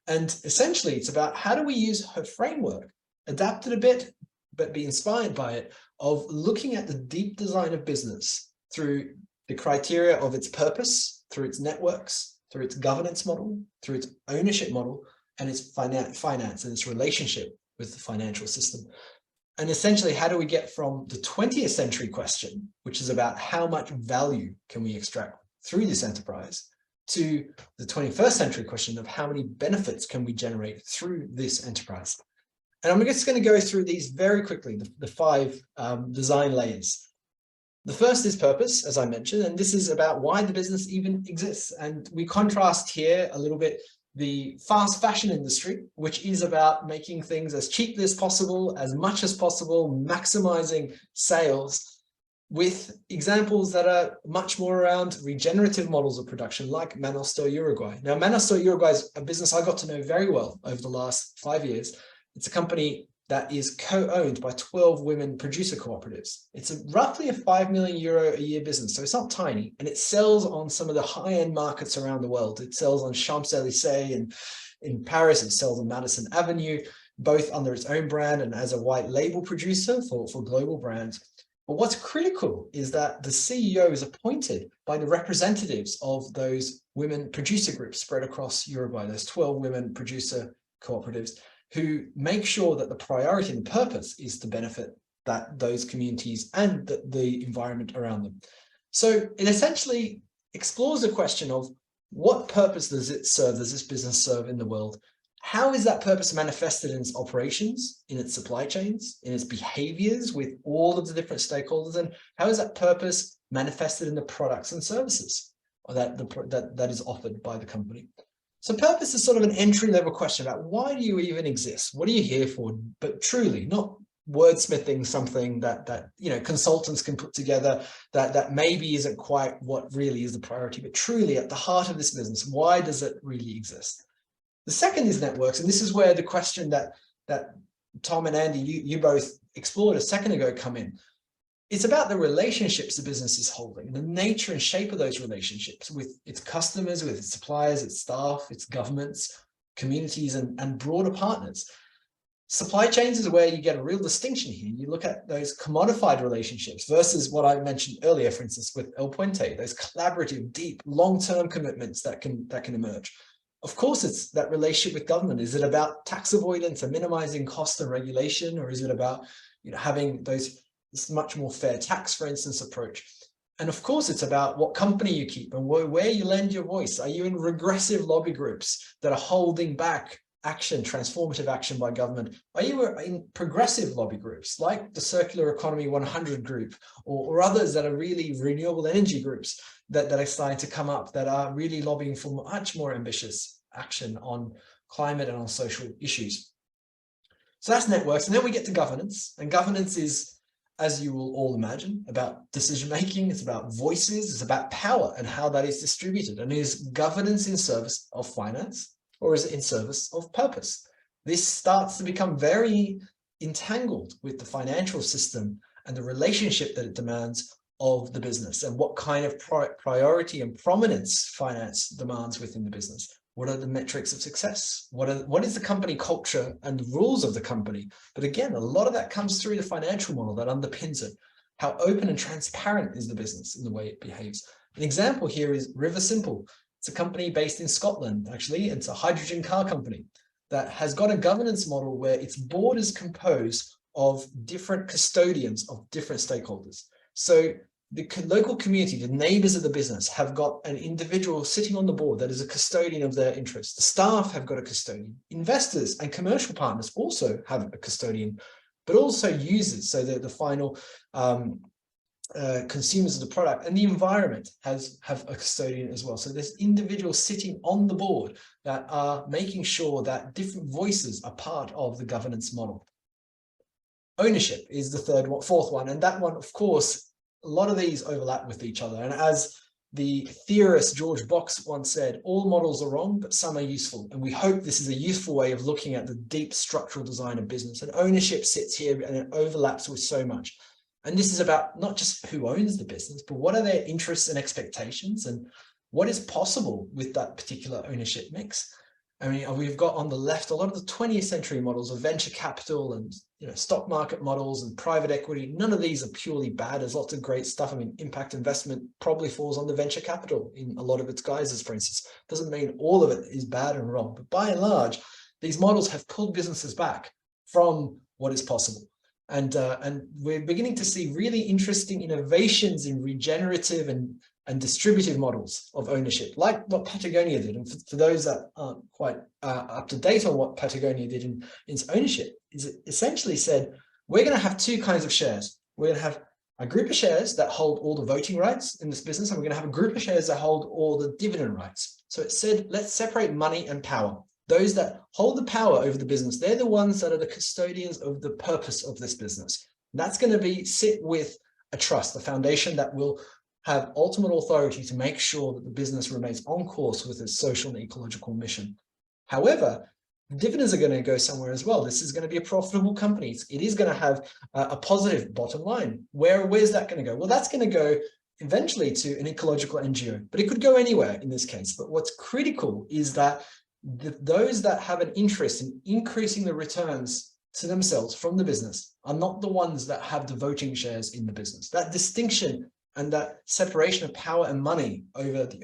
And essentially, it's about how do we use her framework, adapt it a bit, but be inspired by it, of looking at the deep design of business through the criteria of its purpose, through its networks, through its governance model, through its ownership model, and its finance and its relationship with the financial system. And essentially, how do we get from the 20th century question, which is about how much value can we extract through this enterprise, to the 21st century question of how many benefits can we generate through this enterprise? And I'm just going to go through these very quickly, the 5 design layers. The first is purpose, as I mentioned, and this is about why the business even exists. And we contrast here a little bit the fast fashion industry, which is about making things as cheap as possible, as much as possible, maximizing sales, with examples that are much more around regenerative models of production, like Manos do Uruguay. Now, Manos do Uruguay is a business I got to know very well over the last 5 years. It's a company that is co-owned by 12 women producer cooperatives. It's roughly a €5 million a year business, so it's not tiny, and it sells on some of the high-end markets around the world. It sells on Champs-Élysées and in Paris. It sells on Madison Avenue, both under its own brand and as a white label producer for global brands. But what's critical is that the CEO is appointed by the representatives of those women producer groups spread across Uruguay, those 12 women producer cooperatives, who make sure that the priority and the purpose is to benefit those communities and the environment around them. So it essentially explores the question of what purpose does this business serve in the world? How is that purpose manifested in its operations, in its supply chains, in its behaviors with all of the different stakeholders? And how is that purpose manifested in the products and services that is offered by the company? So purpose is sort of an entry-level question about why do you even exist? What are you here for? But truly, not wordsmithing something that consultants can put together that maybe isn't quite what really is the priority, but truly at the heart of this business, why does it really exist? The second is networks, and this is where the question that Tom and Andy, you both explored a second ago come in. It's about the relationships the business is holding, and the nature and shape of those relationships with its customers, with its suppliers, its staff, its governments, communities, and broader partners. Supply chains is where you get a real distinction here. You look at those commodified relationships versus what I mentioned earlier, for instance, with El Puente, those collaborative, deep, long-term commitments that can emerge. Of course, it's that relationship with government. Is it about tax avoidance and minimizing cost and regulation, or is it about having this much more fair tax, for instance, approach? And of course, it's about what company you keep and where you lend your voice. Are you in regressive lobby groups that are holding back action, transformative action by government? Are you in progressive lobby groups like the Circular Economy 100 group or others that are really renewable energy groups that are starting to come up that are really lobbying for much more ambitious action on climate and on social issues? So that's networks. And then we get to governance. And governance is, as you will all imagine, about decision-making. It's about voices. It's about power and how that is distributed. And is governance in service of finance, or is it in service of purpose? This starts to become very entangled with the financial system and the relationship that it demands of the business and what kind of priority and prominence finance demands within the business. What are the metrics of success? What is the company culture and the rules of the company? But again, a lot of that comes through the financial model that underpins it. How open and transparent is the business in the way it behaves? An example here is River Simple. It's a company based in Scotland, actually. It's a hydrogen car company that has got a governance model where its board is composed of different custodians of different stakeholders. So the local community, the neighbors of the business, have got an individual sitting on the board that is a custodian of their interests. The staff have got a custodian. Investors and commercial partners also have a custodian, but also users, so that the final consumers of the product and the environment have a custodian as well. So there's individuals sitting on the board that are making sure that different voices are part of the governance model. Ownership is the fourth one, and that one, of course, a lot of these overlap with each other. And as the theorist George Box once said, all models are wrong, but some are useful. And we hope this is a useful way of looking at the deep structural design of business. And ownership sits here and it overlaps with so much. And this is about not just who owns the business, but what are their interests and expectations and what is possible with that particular ownership mix. I mean, we've got on the left a lot of the 20th century models of venture capital and stock market models and private equity. None of these are purely bad. There's lots of great stuff. I mean, impact investment probably falls under venture capital in a lot of its guises, for instance. Doesn't mean all of it is bad and wrong, but by and large, these models have pulled businesses back from what is possible. And we're beginning to see really interesting innovations in regenerative and distributive models of ownership, like what Patagonia did. And for those that aren't quite up to date on what Patagonia did in its ownership, is it essentially said, we're going to have two kinds of shares. We're going to have a group of shares that hold all the voting rights in this business, and we're going to have a group of shares that hold all the dividend rights. So it said, let's separate money and power. Those that hold the power over the business, they're the ones that are the custodians of the purpose of this business. That's going to sit with a trust, a foundation that will have ultimate authority to make sure that the business remains on course with its social and ecological mission. However, dividends are going to go somewhere as well. This is going to be a profitable company. It is going to have a positive bottom line. Where's that going to go? Well, that's going to go eventually to an ecological NGO, but it could go anywhere in this case. But what's critical is that those that have an interest in increasing the returns to themselves from the business are not the ones that have the voting shares in the business. That distinction and that separation of power and money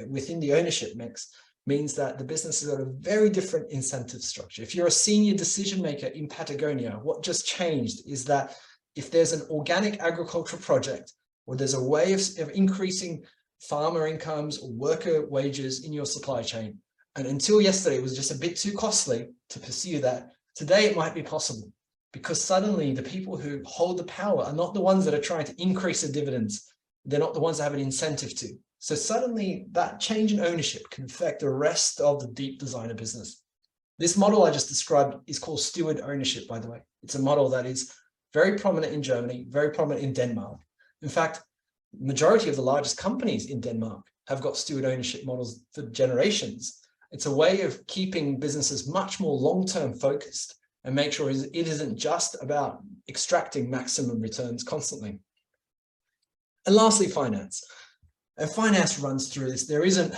within the ownership mix means that the business has got a very different incentive structure. If you're a senior decision maker in Patagonia, what just changed is that if there's an organic agricultural project or there's a way of increasing farmer incomes or worker wages in your supply chain, and until yesterday it was just a bit too costly to pursue that, today it might be possible, because suddenly the people who hold the power are not the ones that are trying to increase the dividends. They're not the ones that have an incentive to. So suddenly that change in ownership can affect the rest of the deep designer business. This model I just described is called steward ownership, by the way. It's a model that is very prominent in Germany, very prominent in Denmark. In fact, the majority of the largest companies in Denmark have got steward ownership models for generations. It's a way of keeping businesses much more long-term focused and make sure it isn't just about extracting maximum returns constantly. And lastly, finance. And finance runs through this. There isn't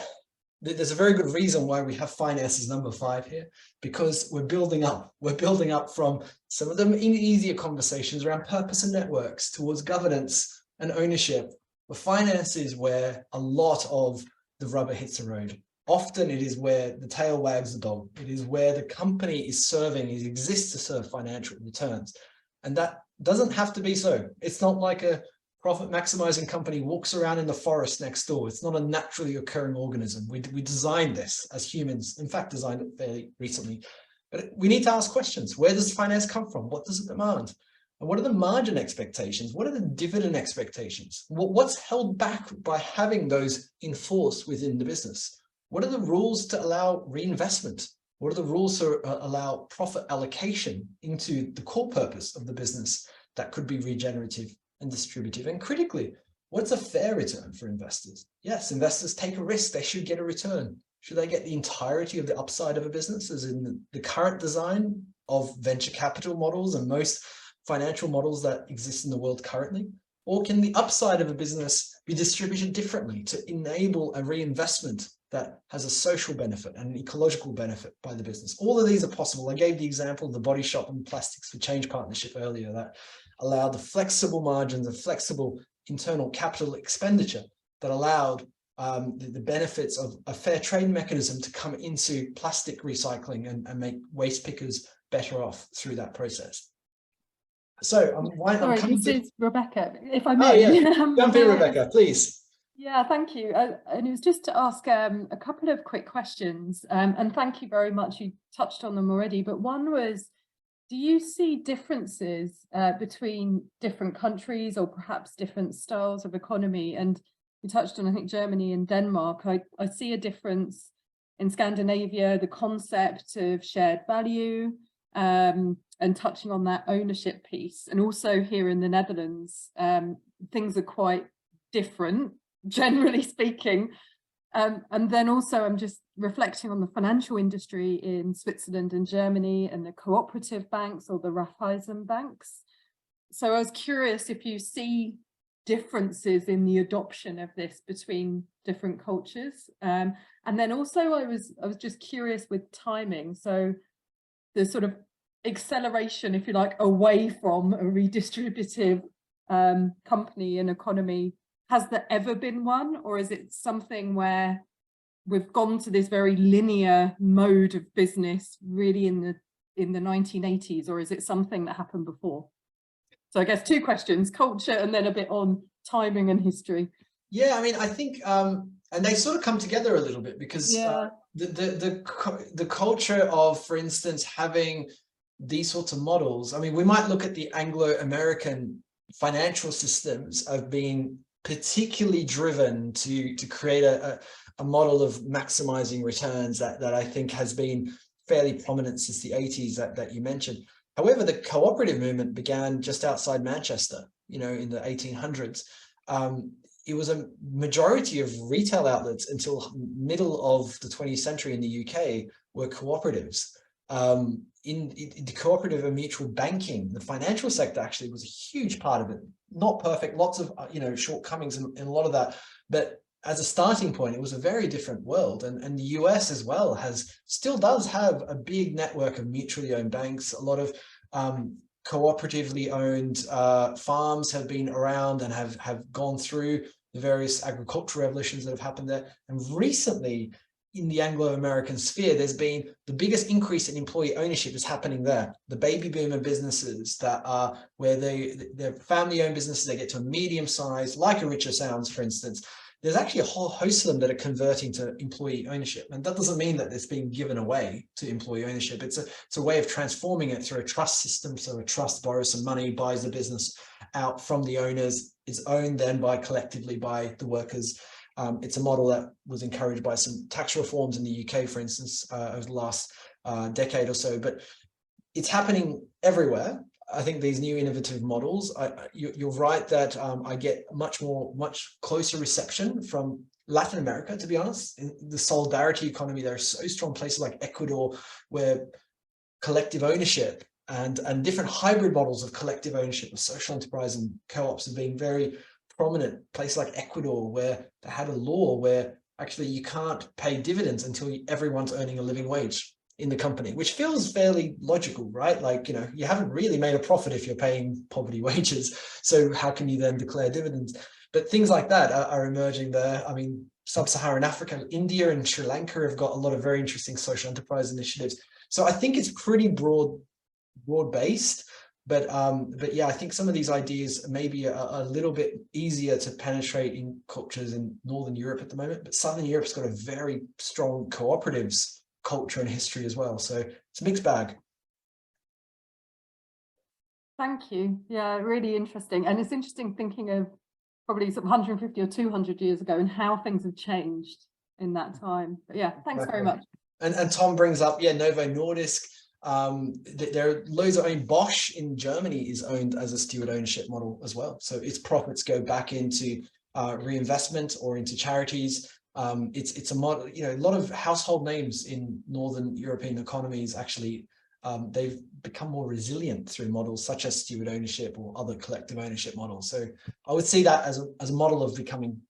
there's a very good reason why we have finance as number 5 here, because we're building up from some of the easier conversations around purpose and networks towards governance and ownership. But finance is where a lot of the rubber hits the road. Often it is where the tail wags the dog. It is where the company is serving, it exists to serve financial returns. And that doesn't have to be so. It's not like a profit maximizing company walks around in the forest next door. It's not a naturally occurring organism. We designed this as humans, in fact, designed it fairly recently. But we need to ask questions. Where does finance come from? What does it demand? And what are the margin expectations? What are the dividend expectations? What's held back by having those enforced within the business? What are the rules to allow reinvestment? What are the rules to allow profit allocation into the core purpose of the business that could be regenerative and distributive? And critically, what's a fair return for investors? Yes, investors take a risk. They should get a return. Should they get the entirety of the upside of a business, as in the current design of venture capital models and most financial models that exist in the world currently? Or can the upside of a business be distributed differently to enable a reinvestment that has a social benefit and an ecological benefit by the business? All of these are possible. I gave the example of the Body Shop and Plastics for Change partnership earlier that allowed the flexible margins and flexible internal capital expenditure that allowed the benefits of a fair trade mechanism to come into plastic recycling and make waste pickers better off through that process. So this is Rebecca, if I Oh, may. yeah. Jump in, Rebecca, please. Yeah, thank you. And it was just to ask a couple of quick questions, and thank you very much. You touched on them already, but one was, do you see differences between different countries or perhaps different styles of economy? And you touched on, I think, Germany and Denmark. I see a difference in Scandinavia, the concept of shared value, and touching on that ownership piece. And also here in the Netherlands, things are quite different, generally speaking. And then also I'm just reflecting on the financial industry in Switzerland and Germany and the cooperative banks or the Raiffeisen banks. So I was curious if you see differences in the adoption of this between different cultures. And then also I was just curious with timing. So the sort of acceleration, if you like, away from a redistributive company and economy, has there ever been one, or is it something where we've gone to this very linear mode of business really in the 1980s, or is it something that happened before? So I guess 2 questions, culture and then a bit on timing and history. Yeah, I mean, I think, and they sort of come together a little bit because the culture of, for instance, having these sorts of models. I mean, we might look at the Anglo-American financial systems of being particularly driven to create a model of maximizing returns that I think has been fairly prominent since the 80s that you mentioned. However, the cooperative movement began just outside Manchester, you know, in the 1800s. It was a majority of retail outlets until middle of the 20th century in the UK were cooperatives. In the cooperative and mutual banking, the financial sector actually was a huge part of it. Not perfect, lots of shortcomings in a lot of that, but as a starting point, it was a very different world. And the US as well still does have a big network of mutually owned banks. A lot of cooperatively owned farms have been around and have gone through the various agricultural revolutions that have happened there. And recently, in the Anglo-American sphere, there's been the biggest increase in employee ownership is happening there. The baby boomer businesses that are where they're family-owned businesses, they get to a medium size, like a Richer Sounds, for instance. There's actually a whole host of them that are converting to employee ownership. And that doesn't mean that it's being given away to employee ownership. It's a way of transforming it through a trust system. So a trust borrows some money, buys the business out from the owners. It's owned then collectively by the workers. It's a model that was encouraged by some tax reforms in the UK, for instance, over the last decade or so, but it's happening everywhere. I think these new innovative models, you're right that I get much closer reception from Latin America, to be honest. In the solidarity economy, there are so strong places like Ecuador where collective ownership and different hybrid models of collective ownership of social enterprise and co-ops have been very prominent. Place like Ecuador, where they had a law where actually you can't pay dividends until everyone's earning a living wage in the company, which feels fairly logical, right? Like, you know, you haven't really made a profit if you're paying poverty wages. So how can you then declare dividends? But things like that are emerging there. I mean, Sub-Saharan Africa, India and Sri Lanka have got a lot of very interesting social enterprise initiatives. So I think it's pretty broad-based. But yeah, I think some of these ideas may be a little bit easier to penetrate in cultures in Northern Europe at the moment. But Southern Europe's got a very strong cooperatives culture and history as well. So it's a mixed bag. Thank you. Yeah, really interesting. And it's interesting thinking of probably sort of 150 or 200 years ago and how things have changed in that time. But yeah, thanks very much. And Tom brings up, yeah, Novo Nordisk. There are loads of owned. Bosch in Germany is owned as a steward ownership model as well. So its profits go back into reinvestment or into charities. It's a model, you know, a lot of household names in Northern European economies actually, they've become more resilient through models such as steward ownership or other collective ownership models. So I would see that as a model of becoming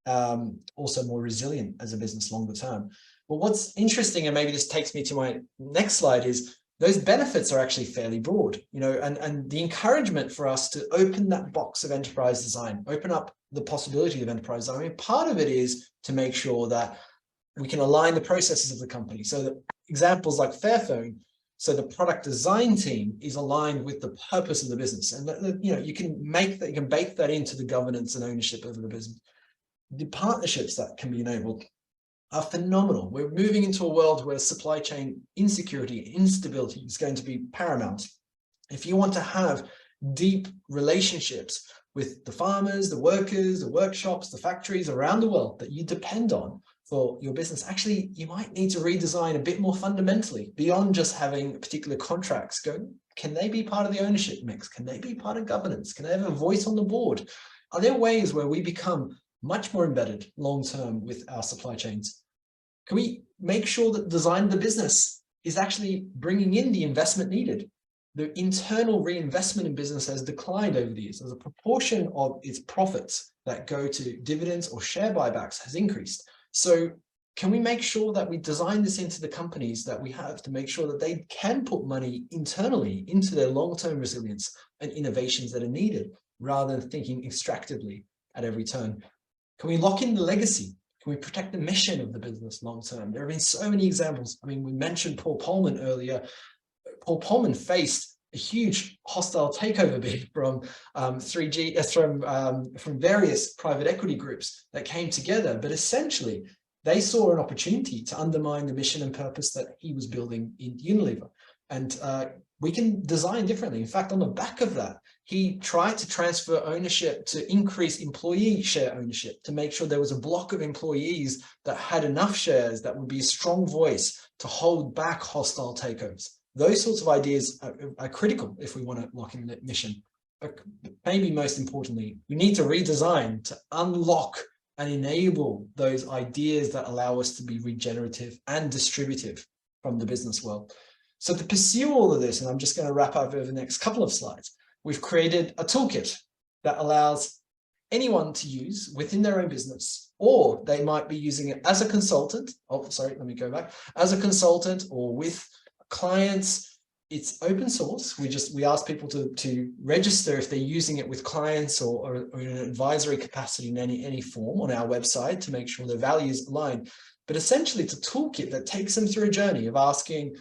also more resilient as a business longer term. But what's interesting, and maybe this takes me to my next slide, is those benefits are actually fairly broad, you know, and the encouragement for us to open that box of enterprise design, open up the possibility of enterprise design. I mean, part of it is to make sure that we can align the processes of the company. So that examples like Fairphone, so the product design team is aligned with the purpose of the business, and you know, you can make that, you can bake that into the governance and ownership of the business. The partnerships that can be enabled are phenomenal. We're moving into a world where supply chain insecurity, instability is going to be paramount. If you want to have deep relationships with the farmers, the workers, the workshops, the factories around the world that you depend on for your business, actually, you might need to redesign a bit more fundamentally beyond just having particular contracts. Can they be part of the ownership mix? Can they be part of governance? Can they have a voice on the board? Are there ways where we become much more embedded long-term with our supply chains? Can we make sure that design of the business is actually bringing in the investment needed? The internal reinvestment in business has declined over the years as a proportion of its profits that go to dividends or share buybacks has increased. So can we make sure that we design this into the companies that we have to make sure that they can put money internally into their long-term resilience and innovations that are needed rather than thinking extractively at every turn? Can we lock in the legacy? Can we protect the mission of the business long term? There have been so many examples. I mean, we mentioned Paul Polman earlier. Paul Polman faced a huge hostile takeover bid from 3G, from various private equity groups that came together. But essentially, they saw an opportunity to undermine the mission and purpose that he was building in Unilever. And we can design differently. In fact, on the back of that, he tried to transfer ownership to increase employee share ownership to make sure there was a block of employees that had enough shares that would be a strong voice to hold back hostile takeovers. Those sorts of ideas are critical if we want to lock in the mission. But maybe most importantly, we need to redesign to unlock and enable those ideas that allow us to be regenerative and distributive from the business world. So to pursue all of this, and I'm just going to wrap up over the next couple of slides, we've created a toolkit that allows anyone to use within their own business, or they might be using it as a consultant. Oh, sorry, let me go back. As a consultant or with clients. It's open source. We ask people to register if they're using it with clients or in an advisory capacity in any form on our website to make sure their values align. But essentially, it's a toolkit that takes them through a journey of asking,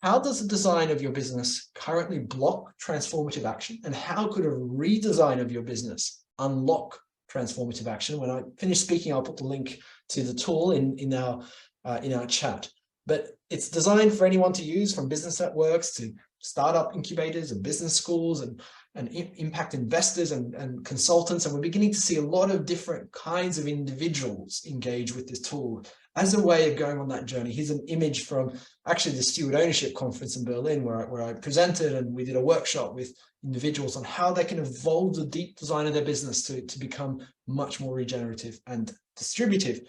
how does the design of your business currently block transformative action? And how could a redesign of your business unlock transformative action? When I finish speaking, I'll put the link to the tool in our chat. But it's designed for anyone to use, from business networks to startup incubators and business schools and impact investors and consultants. And we're beginning to see a lot of different kinds of individuals engage with this tool as a way of going on that journey. Here's an image from actually the Steward Ownership Conference in Berlin, where I presented, and we did a workshop with individuals on how they can evolve the deep design of their business to become much more regenerative and distributive.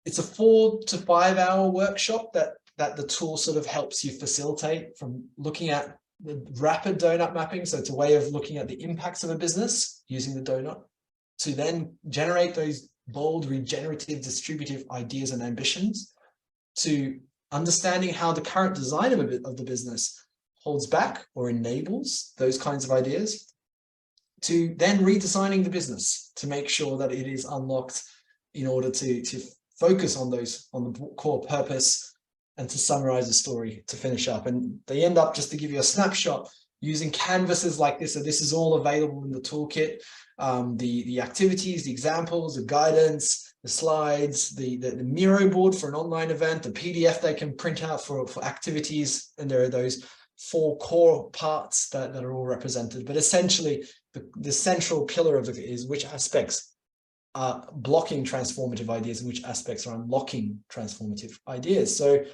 It's a 4 to 5 hour workshop that the tool sort of helps you facilitate, from looking at the rapid donut mapping. So it's a way of looking at the impacts of a business using the donut to then generate those bold, regenerative, distributive ideas and ambitions, to understanding how the current design of the business holds back or enables those kinds of ideas, to then redesigning the business to make sure that it is unlocked in order to focus on the core purpose, and to summarize the story to finish up. And they end up, just to give you a snapshot, using canvases like this. So this is all available in the toolkit. The activities, the examples, the guidance, the slides, the Miro board for an online event, the PDF they can print out for activities. And there are those 4 core parts that are all represented. But essentially, the central pillar of it is which aspects are blocking transformative ideas and which aspects are unlocking transformative ideas. So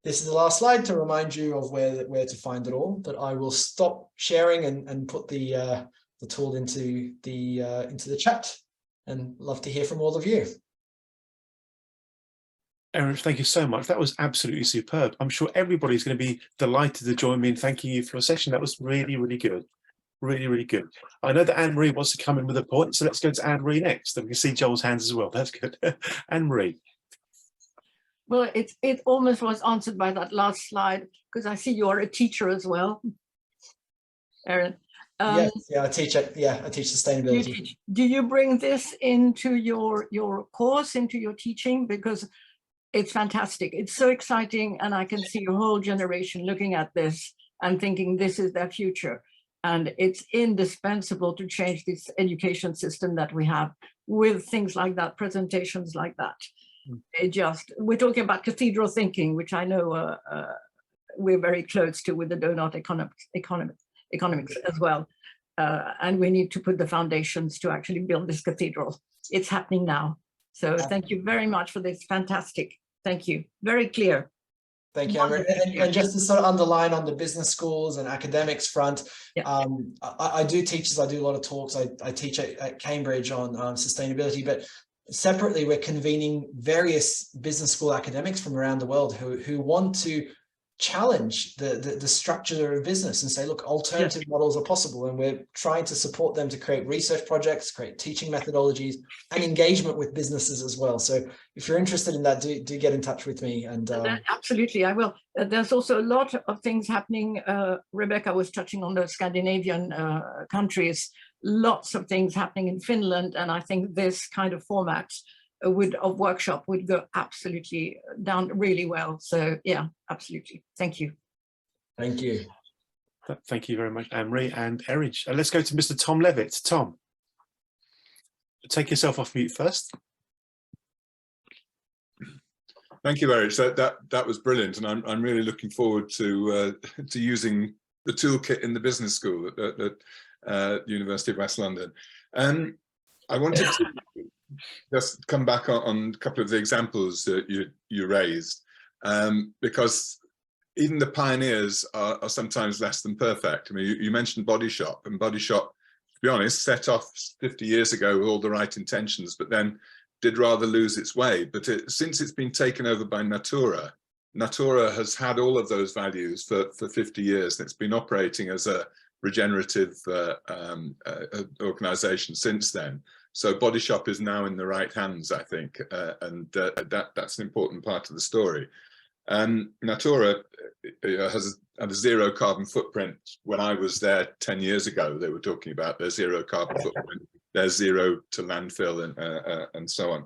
this is the last slide to remind you of where to find it all. But I will stop sharing and put the tool into the chat, and love to hear from all of you. Erin, thank you so much. That was absolutely superb. I'm sure everybody's going to be delighted to join me in thanking you for your session. That was really, really good. Really, really good. I know that Anne-Marie wants to come in with a point, so let's go to Anne-Marie next. And we can see Joel's hands as well. That's good. Anne-Marie. Well, it almost was answered by that last slide, because I see you are a teacher as well, Erin. Yes, yeah, I teach sustainability. Do you bring this into your course, into your teaching? Because it's fantastic. It's so exciting, and I can see a whole generation looking at this and thinking this is their future. And it's indispensable to change this education system that we have with things like that, presentations like that. We're talking about cathedral thinking, which I know we're very close to with the Doughnut economics as well. And we need to put the foundations to actually build this cathedral. It's happening now. So thank you very much for this. Fantastic. Thank you. Very clear. Thank you, and just to sort of underline on the business schools and academics front, yeah. I do teach, I do a lot of talks. I teach at Cambridge on sustainability, but separately we're convening various business school academics from around the world who want to challenge the structure of business and say, look, alternative models are possible, and we're trying to support them to create research projects, create teaching methodologies, and engagement with businesses as well. So if you're interested in that, do get in touch with me. And absolutely, I will. There's also a lot of things happening. Rebecca was touching on the Scandinavian countries, lots of things happening in Finland, and I think this kind of format of workshop would go absolutely down really well. So yeah, absolutely. Thank you. Thank you. Thank you very much, Anne-Marie and Erin. Let's go to Mr. Tom Levitt. Tom, take yourself off mute first. Thank you, Eric. So that was brilliant, and I'm really looking forward to using the toolkit in the business school at University of West London. I wanted to just come back on a couple of the examples that you raised, because even the pioneers are sometimes less than perfect. I mean, you mentioned Body Shop, and Body Shop, to be honest, set off 50 years ago with all the right intentions, but then did rather lose its way. But since it's been taken over by Natura, Natura has had all of those values for 50 years, and it's been operating as a regenerative organization since then. So Body Shop is now in the right hands, I think, and that's an important part of the story. Natura has had a zero carbon footprint. When I was there 10 years ago, they were talking about their zero carbon footprint, their zero to landfill, and so on.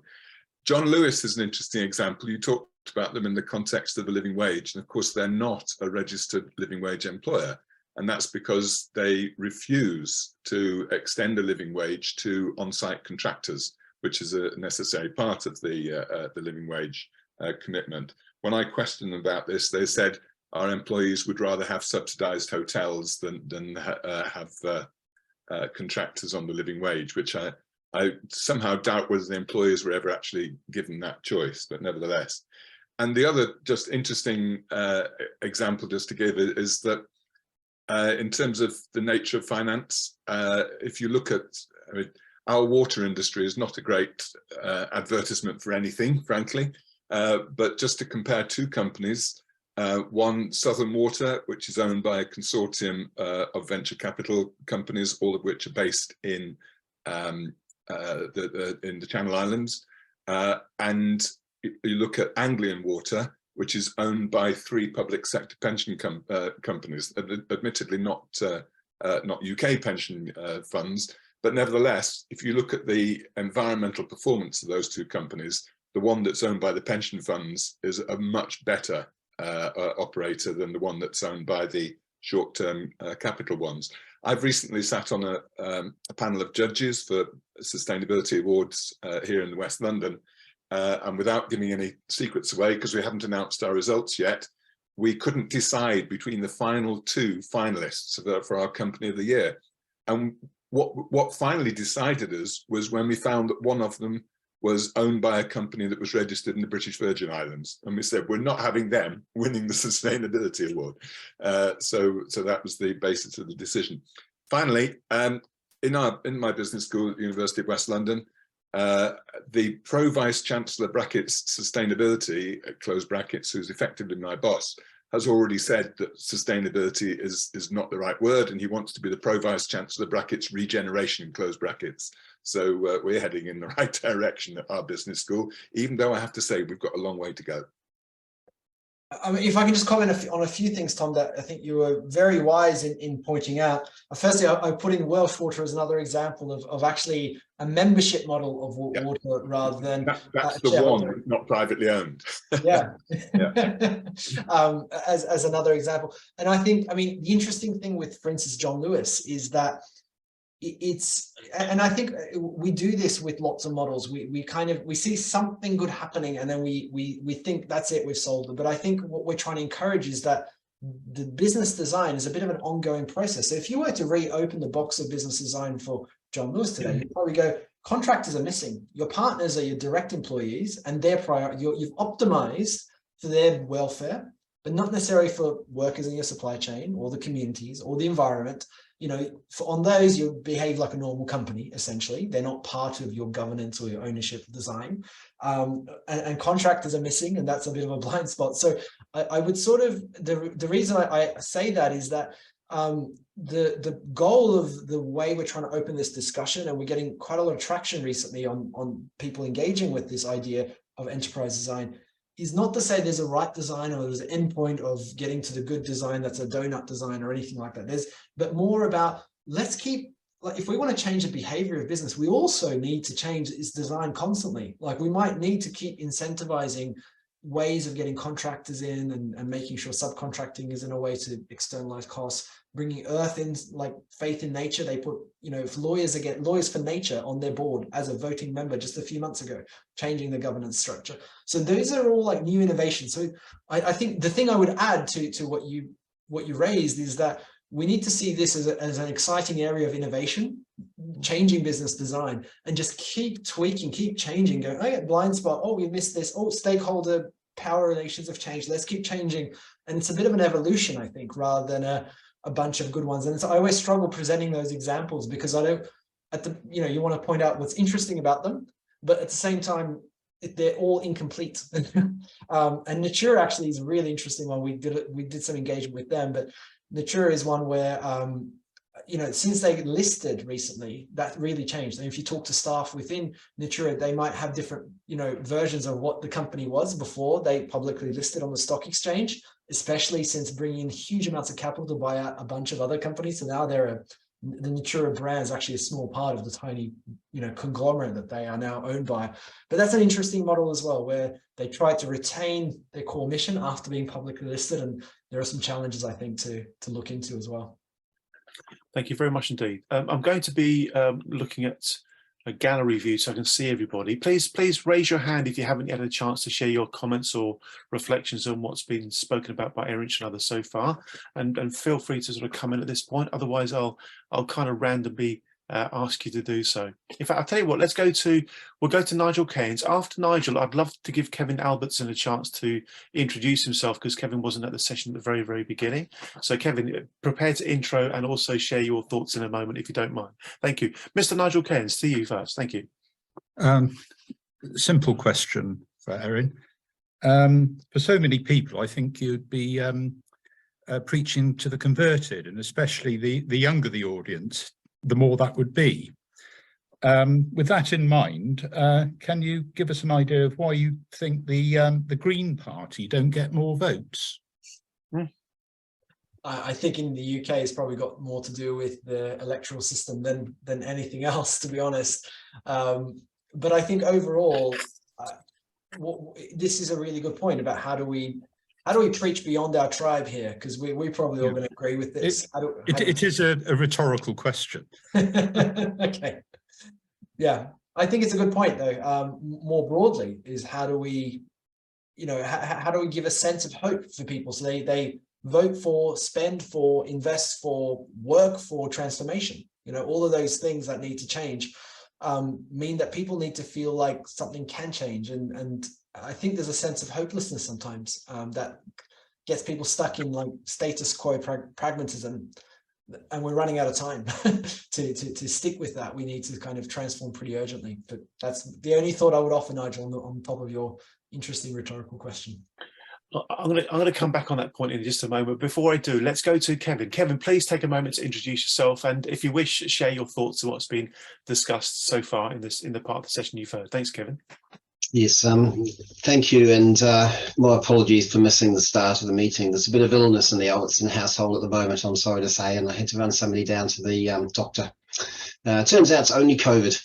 John Lewis is an interesting example. You talked about them in the context of the living wage, and of course they're not a registered living wage employer. And that's because they refuse to extend a living wage to on-site contractors, which is a necessary part of the living wage commitment. When I questioned them about this, they said our employees would rather have subsidized hotels than have contractors on the living wage, which I somehow doubt whether the employees were ever actually given that choice, but nevertheless. And the other just interesting example just to give is that in terms of the nature of finance, if you look at, I mean, our water industry is not a great advertisement for anything, frankly, but just to compare two companies, one, Southern Water, which is owned by a consortium of venture capital companies, all of which are based in the Channel Islands, And you look at Anglian Water, which is owned by 3 public sector pension companies, admittedly not UK pension funds, but nevertheless, if you look at the environmental performance of those 2 companies, the one that's owned by the pension funds is a much better operator than the one that's owned by the short-term capital ones. I've recently sat on a panel of judges for sustainability awards here in the West London, and without giving any secrets away, because we haven't announced our results yet, we couldn't decide between the final 2 finalists for our Company of the Year. And what finally decided us was when we found that one of them was owned by a company that was registered in the British Virgin Islands. And we said, we're not having them winning the Sustainability Award. So that was the basis of the decision. Finally, in my business school at the University of West London, the Pro-Vice Chancellor brackets sustainability, close brackets, who's effectively my boss, has already said that sustainability is not the right word, and he wants to be the Pro-Vice Chancellor brackets regeneration, close brackets. So we're heading in the right direction at our business school, even though I have to say we've got a long way to go. I mean, if I can just comment on a few things, Tom, that I think you were very wise in pointing out. Firstly, I put in Welsh Water as another example of actually a membership model of water rather than that's the one not privately owned. Yeah. As another example. And I think, I mean, the interesting thing with, for instance, John Lewis is that and I think we do this with lots of models. We see something good happening, and then we think that's it, we've solved it. But I think what we're trying to encourage is that the business design is a bit of an ongoing process. So if you were to reopen the box of business design for John Lewis today, you'd probably go, contractors are missing. Your partners are your direct employees, and their you've optimized for their welfare, but not necessarily for workers in your supply chain or the communities or the environment. You know, on those, you behave like a normal company, essentially. They're not part of your governance or your ownership design. And contractors are missing, and that's a bit of a blind spot. So I would sort of, the reason I say that is that the goal of the way we're trying to open this discussion, and we're getting quite a lot of traction recently on people engaging with this idea of enterprise design, is not to say there's a right design or there's an endpoint of getting to the good design that's a donut design or anything like that. But more about, let's keep, like, if we want to change the behavior of business, we also need to change its design constantly. Like, we might need to keep incentivizing ways of getting contractors in and making sure subcontracting is in a way to externalize costs, bringing earth in, like faith in nature. They put, you know, if lawyers for nature on their board as a voting member just a few months ago, changing the governance structure. So those are all like new innovations. So I think the thing I would add to what you raised is that we need to see this as an exciting area of innovation, changing business design, and just keep tweaking, keep changing, going, oh yeah, blind spot, oh, we missed this, oh, stakeholder power relations have changed, let's keep changing. And it's a bit of an evolution, I think, rather than a bunch of good ones. And so I always struggle presenting those examples, because I don't, you want to point out what's interesting about them, but at the same time, they're all incomplete. And Natura actually is a really interesting one. We did some engagement with them, but Natura is one where, since they listed recently, that really changed. And if you talk to staff within Natura, they might have different, versions of what the company was before they publicly listed on the stock exchange, especially since bringing in huge amounts of capital to buy out a bunch of other companies. So now the Natura brand is actually a small part of the tiny, conglomerate that they are now owned by. But that's an interesting model as well, where they try to retain their core mission after being publicly listed. And there are some challenges, I think, to look into as well. Thank you very much indeed. I'm going to be looking at a gallery view so I can see everybody. Please raise your hand if you haven't yet had a chance to share your comments or reflections on what's been spoken about by Erinch and others so far, and feel free to sort of come in at this point. Otherwise, I'll kind of randomly ask you to do so. In fact, I'll tell you what, we'll go to Nigel Keynes. After Nigel, I'd love to give Kevin Albertson a chance to introduce himself, because Kevin wasn't at the session at the very, very beginning. So Kevin, prepare to intro and also share your thoughts in a moment, if you don't mind. Thank you. Mr. Nigel Keynes, to you first. Thank you. Simple question for Erin. For so many people, I think you'd be preaching to the converted, and especially the younger the audience, the more that would be. with that in mind, can you give us an idea of why you think the Green Party don't get more votes? I think in the UK it's probably got more to do with the electoral system than anything else, to be honest. But I think overall, this is a really good point about how do we preach beyond our tribe here, because we're probably all going to agree with this. It is a rhetorical question. Okay. Yeah, I think it's a good point though. More broadly, is how do we, how do we give a sense of hope for people so they vote for, spend for, invest for, work for transformation? All of those things that need to change mean that people need to feel like something can change, and I think there's a sense of hopelessness sometimes that gets people stuck in like status quo pragmatism, and we're running out of time to stick with that. We need to kind of transform pretty urgently. But that's the only thought I would offer, Nigel, on top of your interesting rhetorical question. I'm going to come back on that point in just a moment. Before I do, let's go to Kevin. Kevin, please take a moment to introduce yourself, and if you wish, share your thoughts on what's been discussed so far in the part of the session you've heard. Thanks, Kevin. Yes, thank you, and my apologies for missing the start of the meeting. There's a bit of illness in the Albertson household at the moment, I'm sorry to say, and I had to run somebody down to the doctor. Turns out it's only COVID,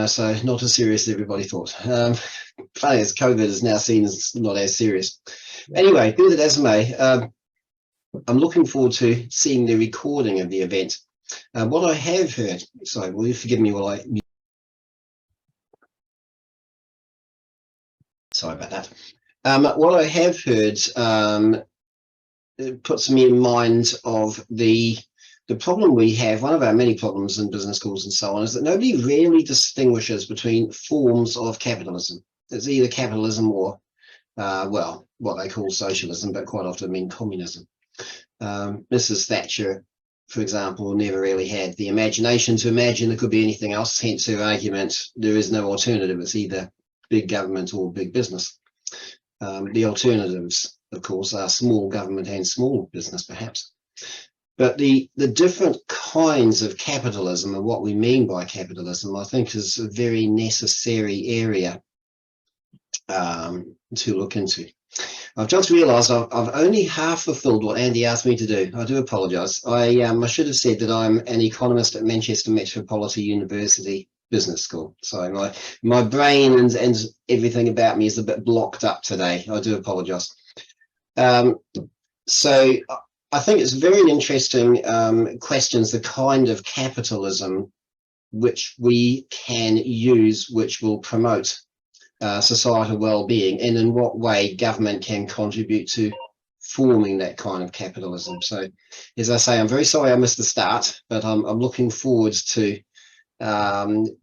so not as serious as everybody thought. Funny as COVID is now seen as not as serious. Anyway, be that as may, I'm looking forward to seeing the recording of the event. What I have heard, sorry, will you forgive me while I... Sorry about that. What I have heard puts me in mind of the problem we have. One of our many problems in business schools and so on is that nobody really distinguishes between forms of capitalism. It's either capitalism or, well, what they call socialism, but quite often mean communism. Mrs. Thatcher, for example, never really had the imagination to imagine it could be anything else, hence her argument, there is no alternative, it's either big government or big business. The alternatives, of course, are small government and small business, perhaps. But the different kinds of capitalism and what we mean by capitalism, I think, is a very necessary area to look into. I've just realised I've only half fulfilled what Andy asked me to do. I do apologise. I should have said that I'm an economist at Manchester Metropolitan University Business School. So my brain and everything about me is a bit blocked up today. I do apologise. So I think it's very interesting questions, the kind of capitalism which we can use, which will promote societal well-being, and in what way government can contribute to forming that kind of capitalism. So, as I say, I'm very sorry I missed the start, but I'm looking forward to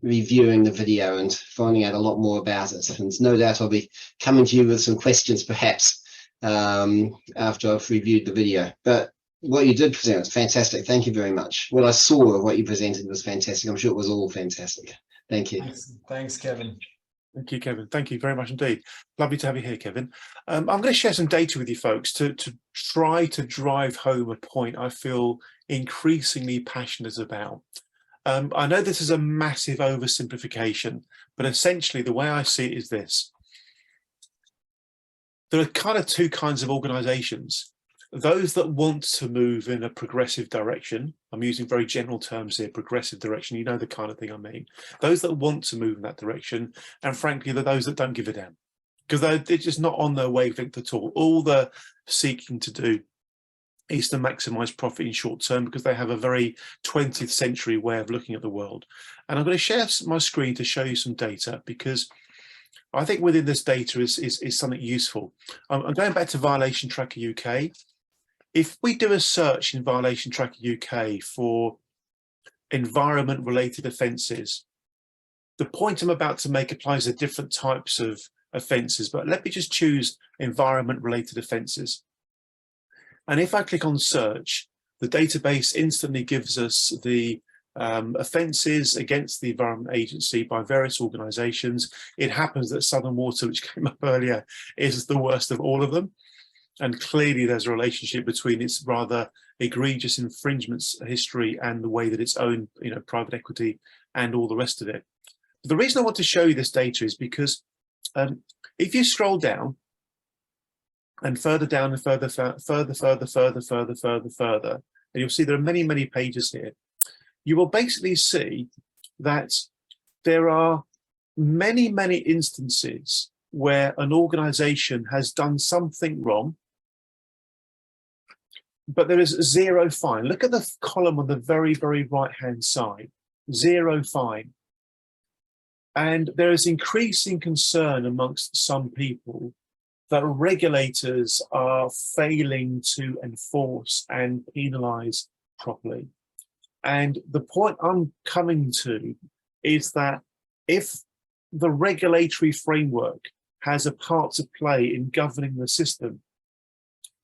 reviewing the video and finding out a lot more about it. And no doubt I'll be coming to you with some questions, perhaps, after I've reviewed the video. But what you did present was fantastic. Thank you very much. What I saw of what you presented was fantastic. I'm sure it was all fantastic. Thank you. Thanks, Kevin. Thank you, Kevin. Thank you very much indeed. Lovely to have you here, Kevin. I'm going to share some data with you folks to try to drive home a point I feel increasingly passionate about. I know this is a massive oversimplification, but essentially the way I see it is this. There are kind of two kinds of organisations. Those that want to move in a progressive direction, I'm using very general terms here, progressive direction, you know the kind of thing I mean. Those that want to move in that direction, and frankly, they're those that don't give a damn, because they're just not on their wavelength at all. All they're seeking to do is to maximise profit in short term, because they have a very 20th century way of looking at the world. And I'm going to share my screen to show you some data, because I think within this data is something useful. I'm going back to Violation Tracker UK. If we do a search in Violation Tracker UK for environment-related offences, the point I'm about to make applies to different types of offences, but let me just choose environment-related offences. And if I click on search, the database instantly gives us the offences against the Environment Agency by various organisations. It happens that Southern Water, which came up earlier, is the worst of all of them. And clearly there's a relationship between its rather egregious infringements history and the way that its own private equity and all the rest of it. But the reason I want to show you this data is because if you scroll down and further down and further, and you'll see there are many, many pages here, you will basically see that there are many, many instances where an organization has done something wrong, but there is zero fine. Look at the column on the very, very right-hand side, zero fine. And there is increasing concern amongst some people that regulators are failing to enforce and penalize properly. And the point I'm coming to is that if the regulatory framework has a part to play in governing the system,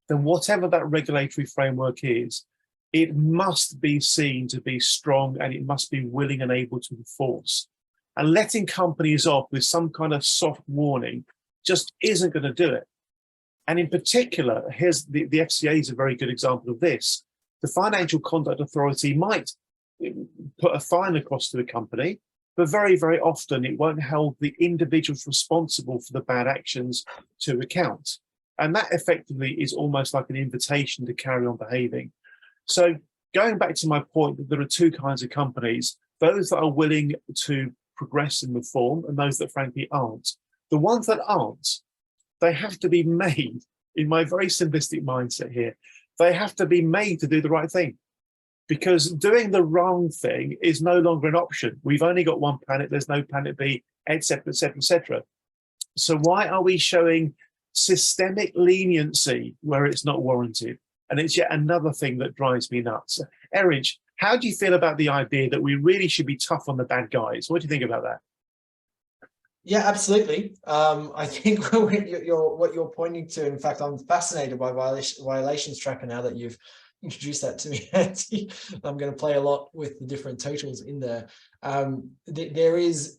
then whatever that regulatory framework is, it must be seen to be strong and it must be willing and able to enforce. And letting companies off with some kind of soft warning just isn't going to do it. And in particular, here's the FCA is a very good example of this. The Financial Conduct Authority might put a fine across to the company, but very, very often it won't hold the individuals responsible for the bad actions to account. And that effectively is almost like an invitation to carry on behaving. So going back to my point that there are two kinds of companies, those that are willing to progress and reform and those that frankly aren't. The ones that aren't, they have to be made, in my very simplistic mindset here, they have to be made to do the right thing. Because doing the wrong thing is no longer an option. We've only got one planet, there's no planet B, etc., etc., etc. So why are we showing systemic leniency where it's not warranted? And it's yet another thing that drives me nuts. Erich, how do you feel about the idea that we really should be tough on the bad guys? What do you think about that? Yeah, absolutely. I think what you're pointing to, in fact, I'm fascinated by violations tracker now that you've introduced that to me. I'm going to play a lot with the different totals in there. There is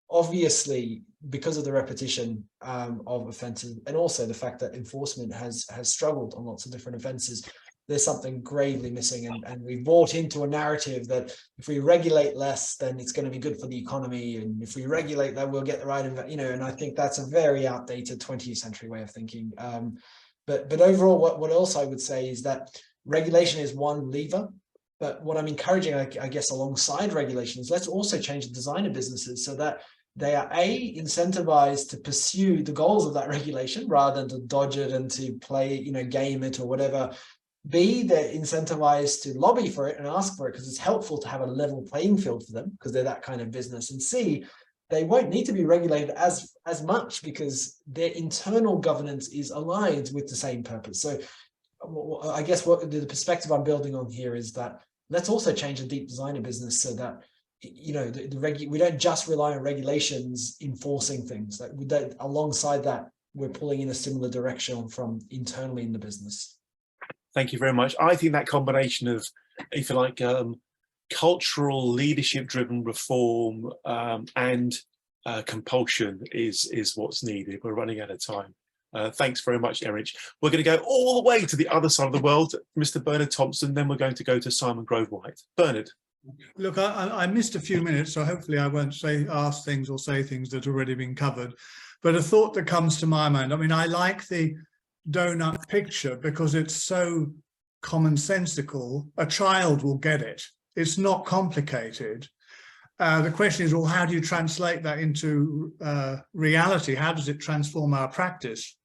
obviously, because of the repetition of offences, and also the fact that enforcement has struggled on lots of different offences, there's something gravely missing, and we've bought into a narrative that if we regulate less, then it's going to be good for the economy, and if we regulate that, we'll get the right, and I think that's a very outdated 20th century way of thinking. But overall, what else I would say is that regulation is one lever, but what I'm encouraging, I guess, alongside regulation is let's also change the design of businesses so that they are incentivized to pursue the goals of that regulation rather than to dodge it and to play, game it or whatever. B, they're incentivized to lobby for it and ask for it because it's helpful to have a level playing field for them because they're that kind of business. And C, they won't need to be regulated as much because their internal governance is aligned with the same purpose. So I guess what the perspective I'm building on here is that let's also change the deep design of business so that we don't just rely on regulations enforcing things. Like we don't, alongside that, we're pulling in a similar direction from internally in the business. Thank you very much. I think that combination of, if you like, cultural leadership-driven reform and compulsion is what's needed. We're running out of time. Thanks very much, Erich. We're going to go all the way to the other side of the world, Mr. Bernard Thompson, then we're going to go to Simon Grove-White. Bernard. Look, I missed a few minutes, so hopefully I won't ask things or say things that have already been covered. But a thought that comes to my mind, I like the donut picture because it's so commonsensical. A child will get it. It's not complicated. The question is, well, how do you translate that into reality? How does it transform our practice?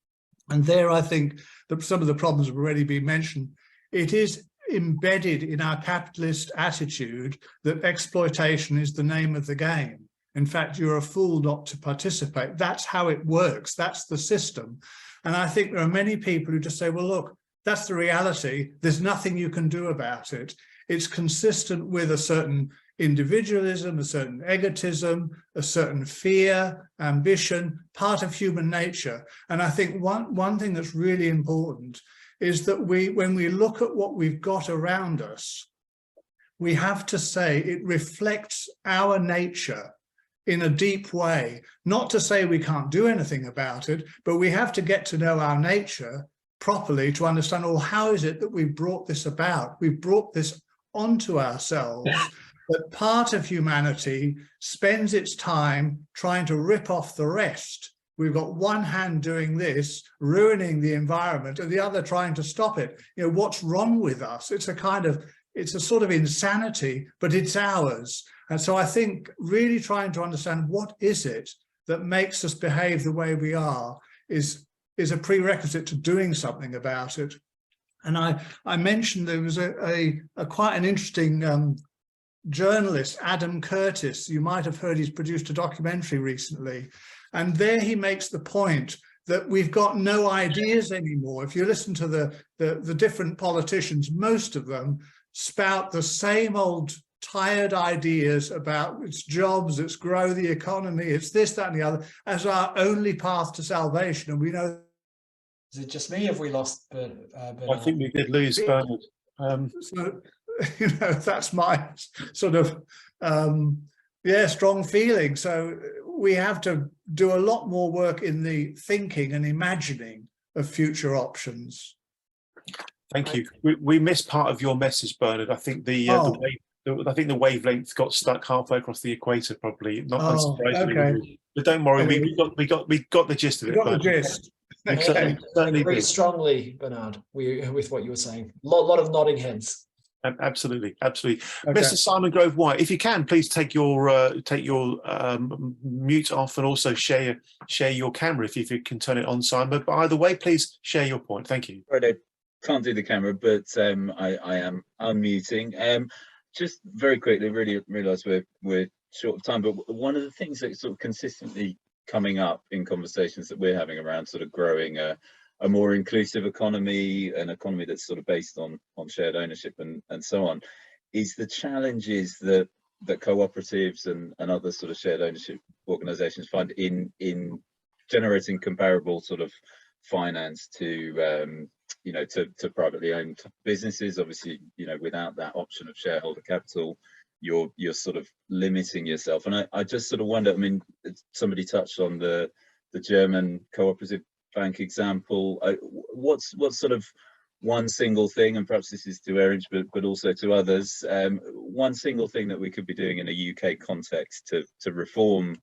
And there, I think that some of the problems have already been mentioned. It is embedded in our capitalist attitude that exploitation is the name of the game. In fact, you're a fool not to participate. That's how it works. That's the system. And I think there are many people who just say, well, look, that's the reality. There's nothing you can do about it. It's consistent with a certain individualism, a certain egotism, a certain fear, ambition, part of human nature. And I think one thing that's really important is that when we look at what we've got around us, we have to say it reflects our nature in a deep way. Not to say we can't do anything about it, but we have to get to know our nature properly to understand, well, how is it that we've brought this about? We've brought this onto ourselves that part of humanity spends its time trying to rip off the rest. We've got one hand doing this, ruining the environment, and the other trying to stop it. You know, what's wrong with us? It's a sort of insanity, but it's ours. And so I think really trying to understand what is it that makes us behave the way we are is a prerequisite to doing something about it. And I mentioned there was a quite an interesting journalist, Adam Curtis. You might have heard he's produced a documentary recently. And there he makes the point that we've got no ideas anymore. If you listen to the different politicians, most of them spout the same old tired ideas about it's jobs, it's grow the economy, it's this, that, and the other as our only path to salvation. And we know. Is it just me? Have we lost Bernard? I think we did lose Bernard. So, you know, that's my sort of, strong feeling. So we have to do a lot more work in the thinking and imagining of future options. Thank you. We missed part of your message, Bernard. I think the wavelength got stuck halfway across the equator, probably. Not unsurprisingly. Okay. But don't worry, we got the gist of it. We got the gist. I agree strongly, Bernard, with what you were saying. Lot of nodding heads. Absolutely, absolutely. Okay. Mr. Simon Grove White, if you can, please take your mute off and also share your camera if you can turn it on, Simon. But either way, please share your point. Thank you. Right, I can't do the camera, but I am unmuting. Just very quickly, really realise we're short of time, but one of the things that's sort of consistently coming up in conversations that we're having around sort of growing a more inclusive economy, an economy that's sort of based on shared ownership and so on, is the challenges that cooperatives and other sort of shared ownership organizations find in generating comparable sort of finance to to privately owned businesses. Obviously, without that option of shareholder capital, you're sort of limiting yourself. And I just sort of wonder, I mean, somebody touched on the German cooperative bank example. What's sort of one single thing, and perhaps this is to Erinch, but also to others, one single thing that we could be doing in a UK context to reform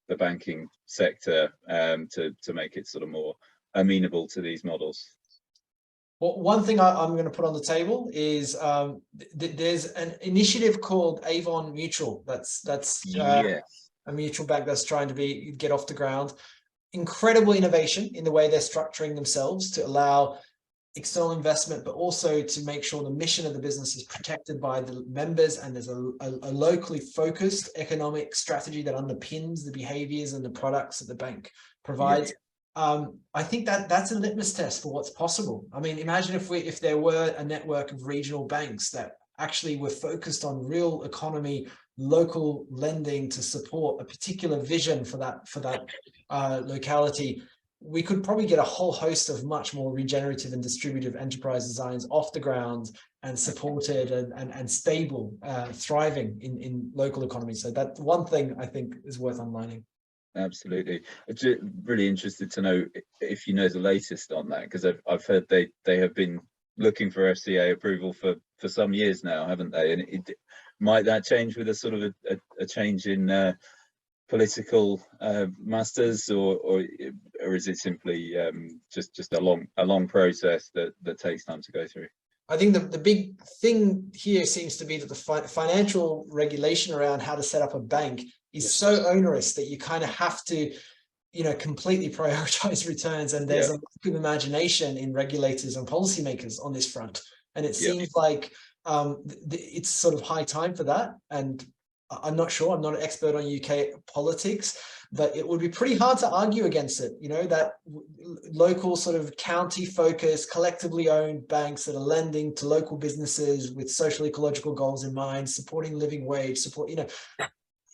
the banking sector, to make it sort of more amenable to these models? Well, one thing I'm going to put on the table is there's an initiative called Avon Mutual. That's a mutual bank that's trying to get off the ground. Incredible innovation in the way they're structuring themselves to allow external investment, but also to make sure the mission of the business is protected by the members, and there's a locally focused economic strategy that underpins the behaviors and the products that the bank provides. I think that's a litmus test for what's possible. I mean, imagine if there were a network of regional banks that actually were focused on real economy, local lending to support a particular vision for that locality. We could probably get a whole host of much more regenerative and distributive enterprise designs off the ground and supported and stable, thriving in local economies. So that one thing I think is worth underlining. Absolutely. I'm just really interested to know if you know the latest on that, because I've heard they have been looking for FCA approval for some years now, haven't they? And might that change with a sort of a change in political masters, or is it simply just a long process that takes time to go through? I think the big thing here seems to be that the financial regulation around how to set up a bank is so onerous that you kind of have to, completely prioritize returns. And there's a lack of imagination in regulators and policymakers on this front. And it seems like it's sort of high time for that. And I'm not sure, I'm not an expert on UK politics, but it would be pretty hard to argue against it. that local sort of county focused, collectively owned banks that are lending to local businesses with social ecological goals in mind, supporting living wage, support,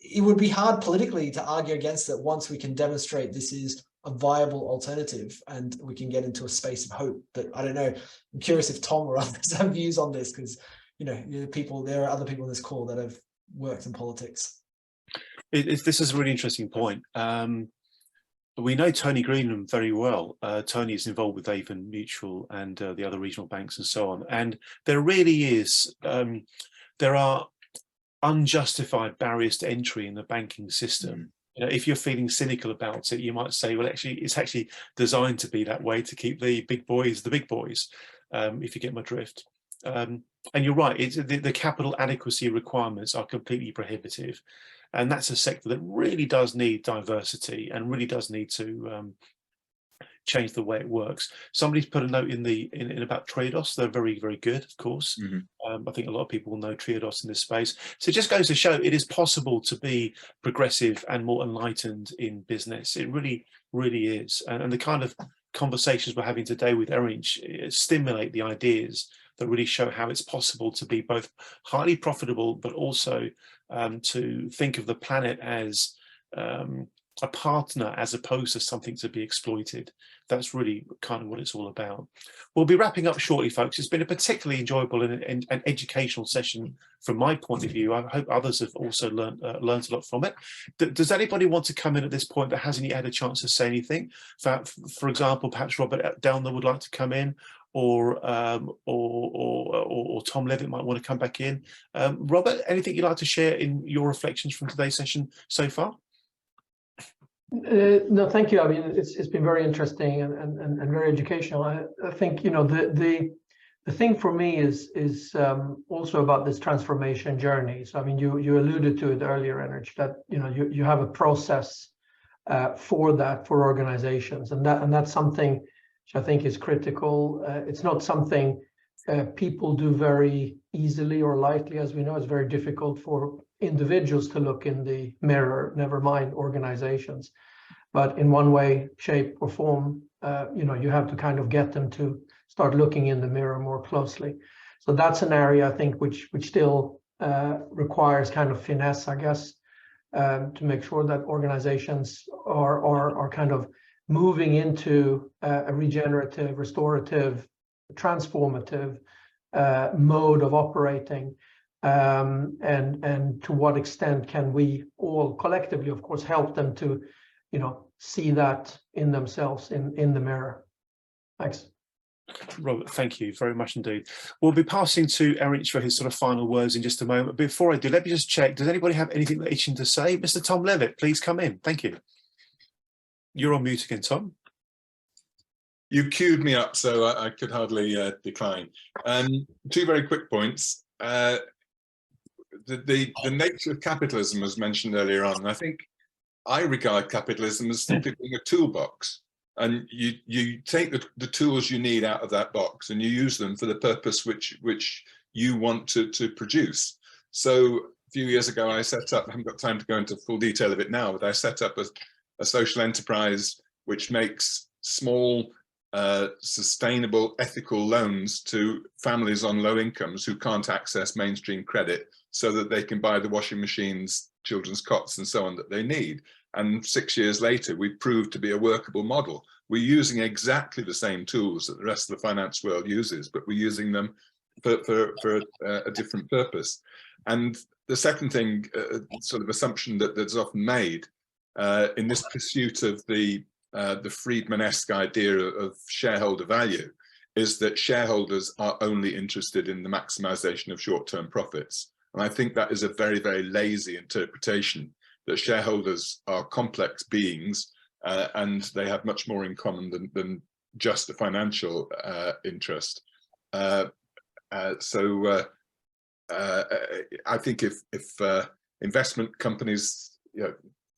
it would be hard politically to argue against it once we can demonstrate this is a viable alternative and we can get into a space of hope. But I don't know, I'm curious if Tom or others have views on this, because, there are other people in this call that have worked in politics. This is a really interesting point. We know Tony Greenham very well. Tony is involved with Avon Mutual and the other regional banks and so on. And there really is, there are unjustified barriers to entry in the banking system. You know, if you're feeling cynical about it, you might say, well, actually, it's actually designed to be that way to keep the big boys, if you get my drift. And you're right, the capital adequacy requirements are completely prohibitive. And that's a sector that really does need diversity and really does need to change the way it works. Somebody's put a note in about Triodos. They're very, very good, of course. I think a lot of people will know Triodos in this space. So it just goes to show it is possible to be progressive and more enlightened in business. It really, really is. And the kind of conversations we're having today with Erinch stimulate the ideas that really show how it's possible to be both highly profitable, but also to think of the planet as a partner as opposed to something to be exploited. That's really kind of what it's all about. We'll be wrapping up shortly, folks. It's been a particularly enjoyable and educational session from my point of view. I hope others have also learned a lot from it. Does anybody want to come in at this point that hasn't yet had a chance to say anything? For example, perhaps Robert Doughnut would like to come in, or Tom Levitt might want to come back in. Robert, anything you'd like to share in your reflections from today's session so far? No, thank you. I mean, it's been very interesting and very educational. I think, you know, the thing for me is also about this transformation journey. So I mean, you alluded to it earlier, Erinch, that you know you have a process for organizations, and that's something which I think is critical. It's not something people do very easily or lightly. As we know, it's very difficult for individuals to look in the mirror, never mind organizations. But in one way, shape or form, you know, you have to kind of get them to start looking in the mirror more closely. So that's an area I think which still requires kind of finesse, I guess, to make sure that organizations are kind of moving into a regenerative, restorative, transformative mode of operating. And to what extent can we all collectively, of course, help them to, you know, see that in themselves in the mirror. Thanks. Robert, thank you very much indeed. We'll be passing to Erinch for his sort of final words in just a moment. Before I do, let me just check. Does anybody have anything they're itching to say? Mr. Tom Levitt, please come in. Thank you. You're on mute again, Tom. You queued me up, so I could hardly decline. Two very quick points. The nature of capitalism was mentioned earlier on, and I think I regard capitalism as simply being a toolbox, and you take the tools you need out of that box and you use them for the purpose which you want to produce. So a few years ago I set up, I haven't got time to go into full detail of it now, but I set up a social enterprise which makes small sustainable ethical loans to families on low incomes who can't access mainstream credit, so that they can buy the washing machines, children's cots and so on that they need. And 6 years later, we proved to be a workable model. We're using exactly the same tools that the rest of the finance world uses, but we're using them for a different purpose. And the second thing, sort of assumption that's often made in this pursuit of the Friedman-esque idea of shareholder value, is that shareholders are only interested in the maximization of short-term profits. And I think that is a very, very lazy interpretation, that shareholders are complex beings and they have much more in common than just a financial interest. I think if investment companies, you know,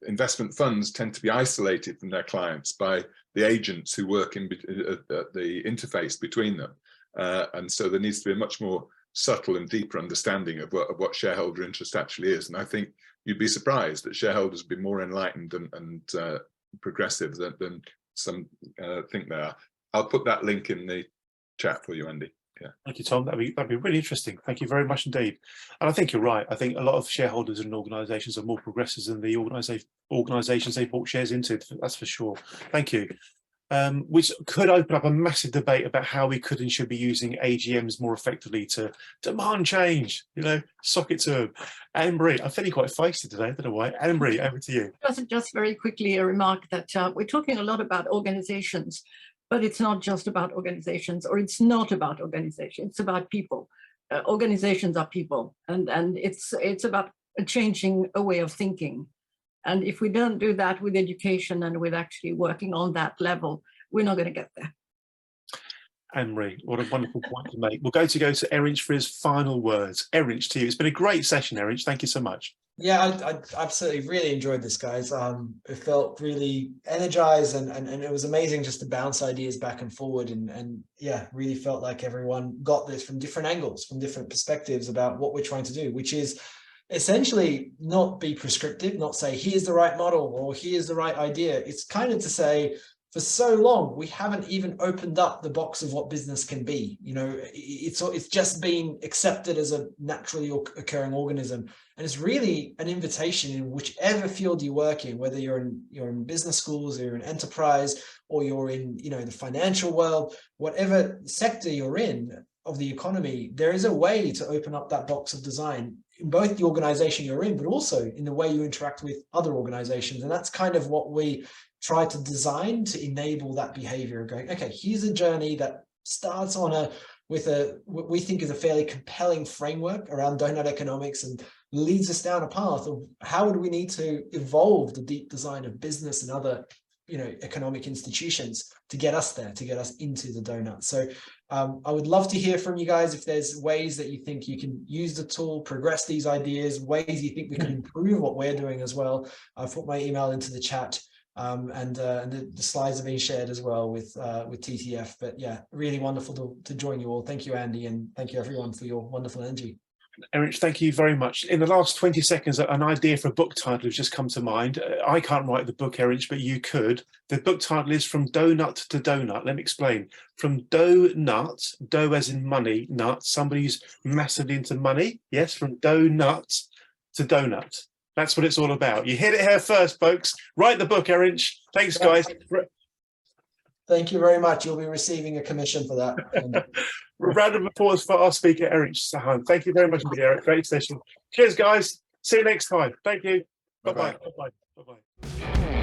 investment funds tend to be isolated from their clients by the agents who work in the interface between them. And so there needs to be a much more subtle and deeper understanding of what shareholder interest actually is. And I think you'd be surprised that shareholders would be more enlightened and progressive than some think they are. I'll put that link in the chat for you, Andy. Yeah. Thank you, Tom. That'd be really interesting. Thank you very much indeed. And I think you're right. I think a lot of shareholders and organisations are more progressive than the organisations they bought shares into. That's for sure. Thank you. Which could open up a massive debate about how we could and should be using AGMs more effectively to demand change. You know, sock it to them. Anne-Marie, I'm feeling quite feisty today. I don't know why. Anne-Marie, over to you. Just very quickly a remark that we're talking a lot about organizations, but it's not just about organizations, or it's not about organizations, it's about people. organizations are people, and it's about changing a way of thinking. And if we don't do that with education and with actually working on that level, we're not going to get there. Anne-Marie, what a wonderful point to make. We'll go to Erinch for his final words. Erinch, to you. It's been a great session, Erinch. Thank you so much. Yeah, I absolutely really enjoyed this, guys. It felt really energized, and it was amazing just to bounce ideas back and forward, and yeah, really felt like everyone got this from different angles, from different perspectives about what we're trying to do, which is essentially not be prescriptive, not say here's the right model or here's the right idea. It's kind of to say, for so long, we haven't even opened up the box of what business can be. You know, it's just been accepted as a naturally occurring organism. And it's really an invitation in whichever field you work in, whether you're in business schools, or you're in enterprise, or you're in, you know, the financial world, whatever sector you're in of the economy, there is a way to open up that box of design in both the organization you're in, but also in the way you interact with other organizations. And that's kind of what we try to design to enable that behavior of going, okay, here's a journey that starts on with what we think is a fairly compelling framework around donut economics, and leads us down a path of how would we need to evolve the deep design of business and other, you know, economic institutions to get us there, to get us into the donut. So I would love to hear from you guys if there's ways that you think you can use the tool, progress these ideas, ways you think we can improve what we're doing as well. I've put my email into the chat. And the slides are being shared as well with TTF. But yeah, really wonderful to join you all. Thank you, Andy, and thank you everyone for your wonderful energy. Erinch, thank you very much. In the last 20 seconds, an idea for a book title has just come to mind. I can't write the book, Erinch, but you could. The book title is From Doughnut to Doughnut. Let me explain. From doughnut, dough as in money, nut, somebody who's massively into money. Yes, from doughnut to doughnut. That's what it's all about. You hit it here first, folks. Write the book, Erinch. Thanks, guys. Thank you very much. You'll be receiving a commission for that. A round of applause for our speaker, Erinch Sahan. Thank you very much, Eric. Great session. Cheers, guys. See you next time. Thank you. Bye-bye. Bye-bye. Bye-bye.